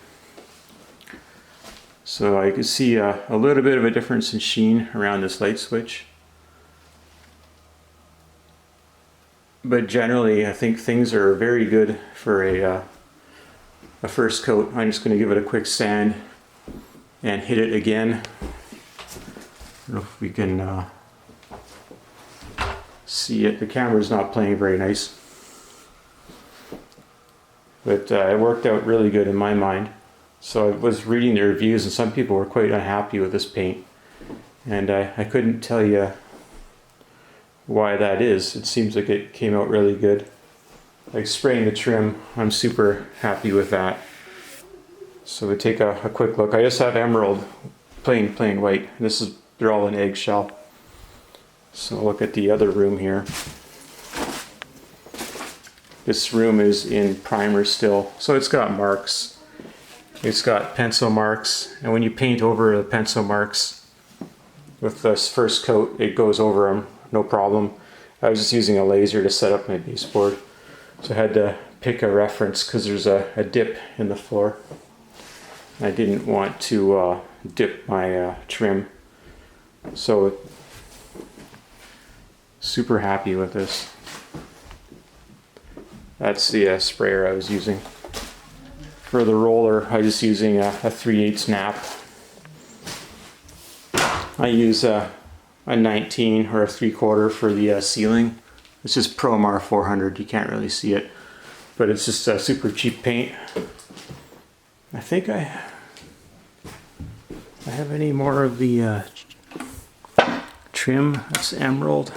So I can see a little bit of a difference in sheen around this light switch. But generally I think things are very good for a first coat. I'm just going to give it a quick sand and hit it again. I don't know if we can see it. The camera's not playing very nice. But it worked out really good in my mind. So I was reading the reviews and some people were quite unhappy with this paint. And I couldn't tell you why that is. It seems like it came out really good. Like spraying the trim, I'm super happy with that. So we take a quick look. I just have emerald, plain white. They're all in eggshell. So look at the other room here. This room is in primer still, so it's got marks. It's got pencil marks, and when you paint over the pencil marks with this first coat, it goes over them, no problem. I was just using a laser to set up my baseboard, so I had to pick a reference because there's a dip in the floor. I didn't want to dip my trim, so super happy with this. That's the sprayer I was using. For the roller, I'm just using a 3/8 snap. I use a 19 or a 3/4 for the ceiling. It's just Promar 400, you can't really see it. But it's just a super cheap paint. I think I have any more of the trim. That's emerald.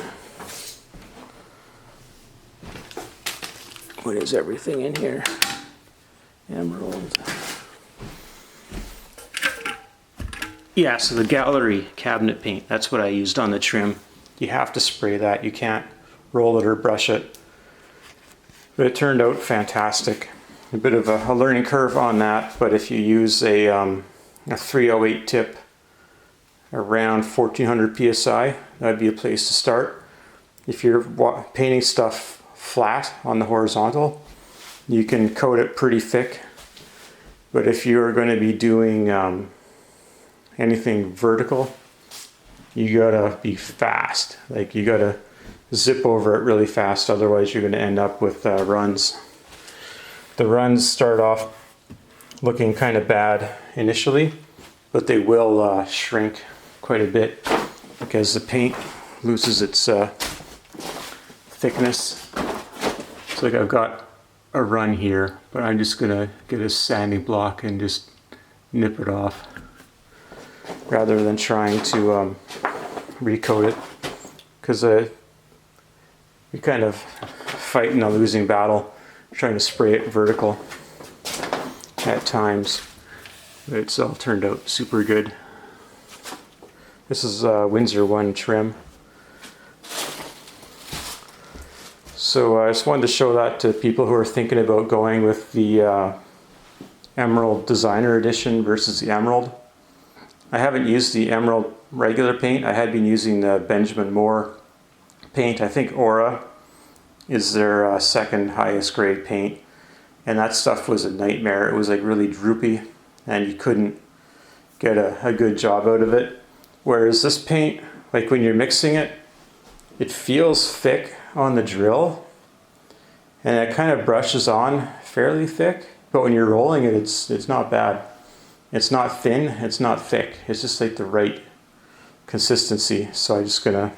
What is everything in here? Emerald. Yeah, so the gallery cabinet paint, that's what I used on the trim. You have to spray that. You can't roll it or brush it. But it turned out fantastic. A bit of a learning curve on that, but if you use a 308 tip around 1400 psi, that'd be a place to start. If you're painting stuff flat on the horizontal, you can coat it pretty thick. But if you're going to be doing anything vertical, you gotta be fast. Like you gotta zip over it really fast, otherwise you're going to end up with runs. The runs start off looking kind of bad initially, but they will shrink quite a bit because the paint loses its thickness. So like I've got a run here, but I'm just gonna get a sanding block and just nip it off rather than trying to recoat it, because you're kind of fighting a losing battle trying to spray it vertical at times. But it's all turned out super good. This is Windsor One trim. So I just wanted to show that to people who are thinking about going with the Emerald Designer Edition versus the Emerald. I haven't used the Emerald regular paint. I had been using the Benjamin Moore paint. I think Aura is their second highest grade paint. And that stuff was a nightmare. It was like really droopy and you couldn't get a good job out of it. Whereas this paint, like when you're mixing it, it feels thick on the drill, and it kind of brushes on fairly thick, but when you're rolling it, it's not bad. It's not thin, it's not thick. It's just like the right consistency. So I'm just gonna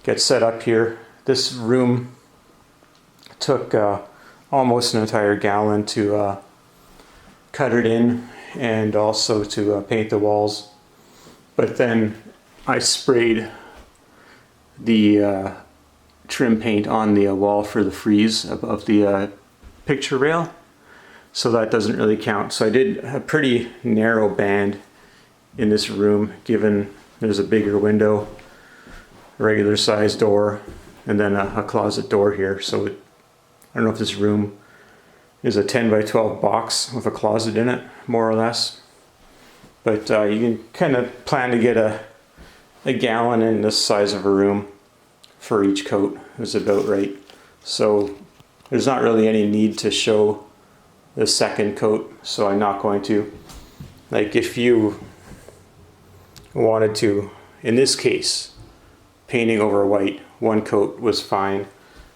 get set up here. This room took almost an entire gallon to cut it in and also to paint the walls. But then I sprayed the trim paint on the wall for the frieze above the picture rail, so that doesn't really count. So I did a pretty narrow band in this room, given there's a bigger window, a regular size door, and then a closet door here. So I don't know if this room is a 10 by 12 box with a closet in it, more or less. But you can kind of plan to get a gallon in this size of a room for each coat is about right. So there's not really any need to show the second coat, so I'm not going to. Like if you wanted to, in this case, painting over white, one coat was fine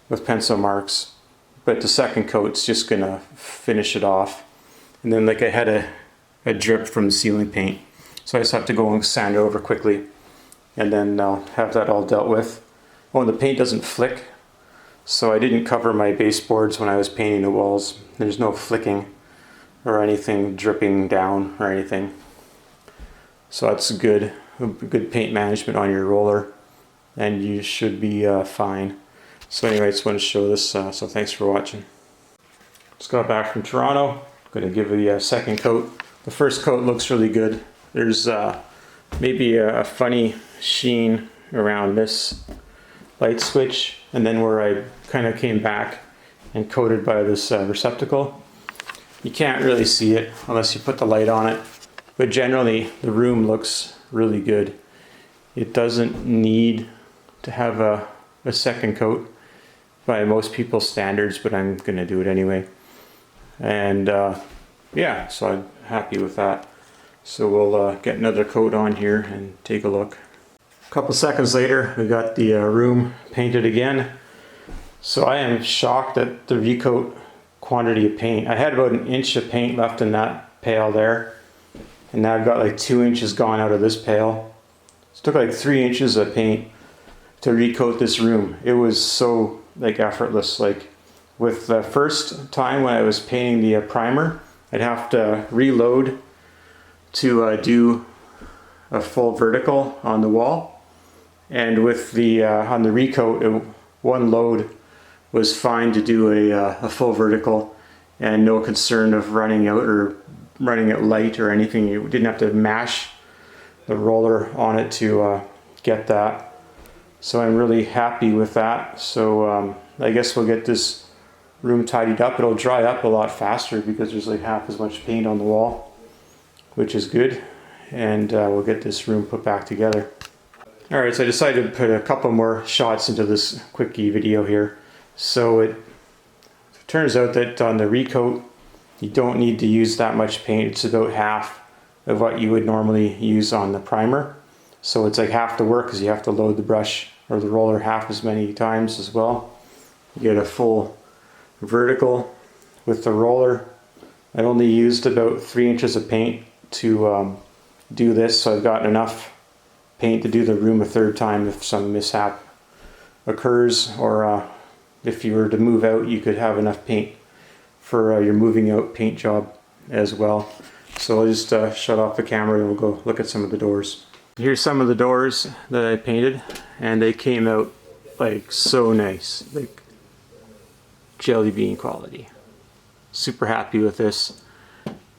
with pencil marks, but the second coat's just gonna finish it off. And then like I had a drip from the ceiling paint, so I just have to go and sand it over quickly, and then I'll have that all dealt with. Oh, and the paint doesn't flick, so I didn't cover my baseboards when I was painting the walls. There's no flicking or anything dripping down or anything. So that's good paint management on your roller, and you should be fine. So anyway, I just want to show this, so thanks for watching. Just got back from Toronto. I'm going to give it a second coat. The first coat looks really good. There's maybe a funny sheen around this light switch, and then where I kind of came back and coated by this receptacle. You can't really see it unless you put the light on it, but generally the room looks really good. It doesn't need to have a second coat by most people's standards, but I'm going to do it anyway. And yeah, so I'm happy with that. So we'll get another coat on here and take a look. A couple seconds later, we got the room painted again. So I am shocked at the recoat quantity of paint. I had about an inch of paint left in that pail there, and now I've got like 2 inches gone out of this pail. It took like 3 inches of paint to recoat this room. It was so like effortless. Like with the first time when I was painting the primer, I'd have to reload to do a full vertical on the wall. And with the on the recoat, one load was fine to do a full vertical, and no concern of running out or running it light or anything. You didn't have to mash the roller on it to get that. So I'm really happy with that. So I guess we'll get this room tidied up. It'll dry up a lot faster because there's like half as much paint on the wall, which is good. And we'll get this room put back together. Alright, so I decided to put a couple more shots into this quickie video here. So it turns out that on the recoat, you don't need to use that much paint. It's about half of what you would normally use on the primer. So it's like half the work because you have to load the brush or the roller half as many times as well. You get a full vertical with the roller. I only used about 3 inches of paint to do this, so I've got enough paint to do the room a third time if some mishap occurs, or if you were to move out, you could have enough paint for your moving out paint job as well. So I'll just shut off the camera and we'll go look at some of the doors. Here's some of the doors that I painted, and they came out like so nice, like jelly bean quality. Super happy with this.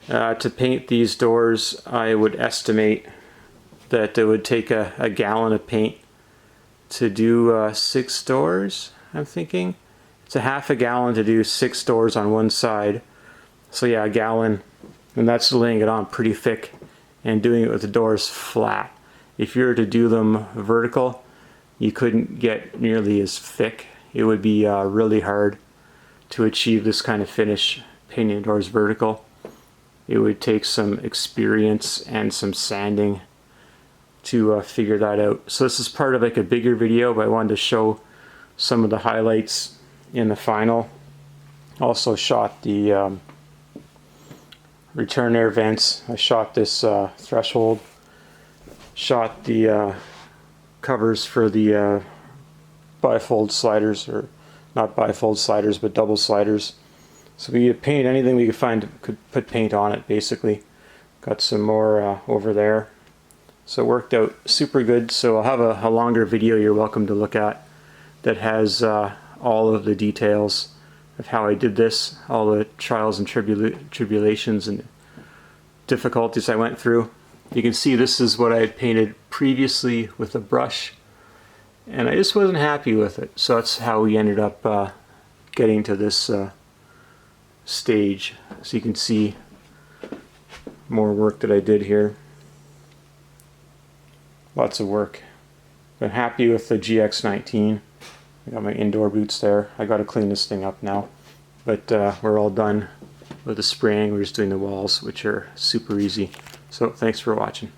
To paint these doors, I would estimate that it would take a gallon of paint to do 6 doors, I'm thinking. It's a half a gallon to do 6 doors on one side. So yeah, a gallon, and that's laying it on pretty thick and doing it with the doors flat. If you were to do them vertical, you couldn't get nearly as thick. It would be really hard to achieve this kind of finish painting doors vertical. It would take some experience and some sanding to figure that out. So this is part of like a bigger video, but I wanted to show some of the highlights in the final. Also shot the return air vents. I shot this threshold. Shot the covers for the bifold sliders, or not bifold sliders, but double sliders. So we could paint anything we could find, could put paint on it basically. Got some more over there. So it worked out super good. So I'll have a longer video you're welcome to look at that has all of the details of how I did this, all the trials and tribulations and difficulties I went through. You can see this is what I had painted previously with a brush, and I just wasn't happy with it. So that's how we ended up getting to this stage. So you can see more work that I did here. Lots of work. I'm happy with the GX19. I got my indoor boots there. I got to clean this thing up now. But we're all done with the spraying. We're just doing the walls, which are super easy. So thanks for watching.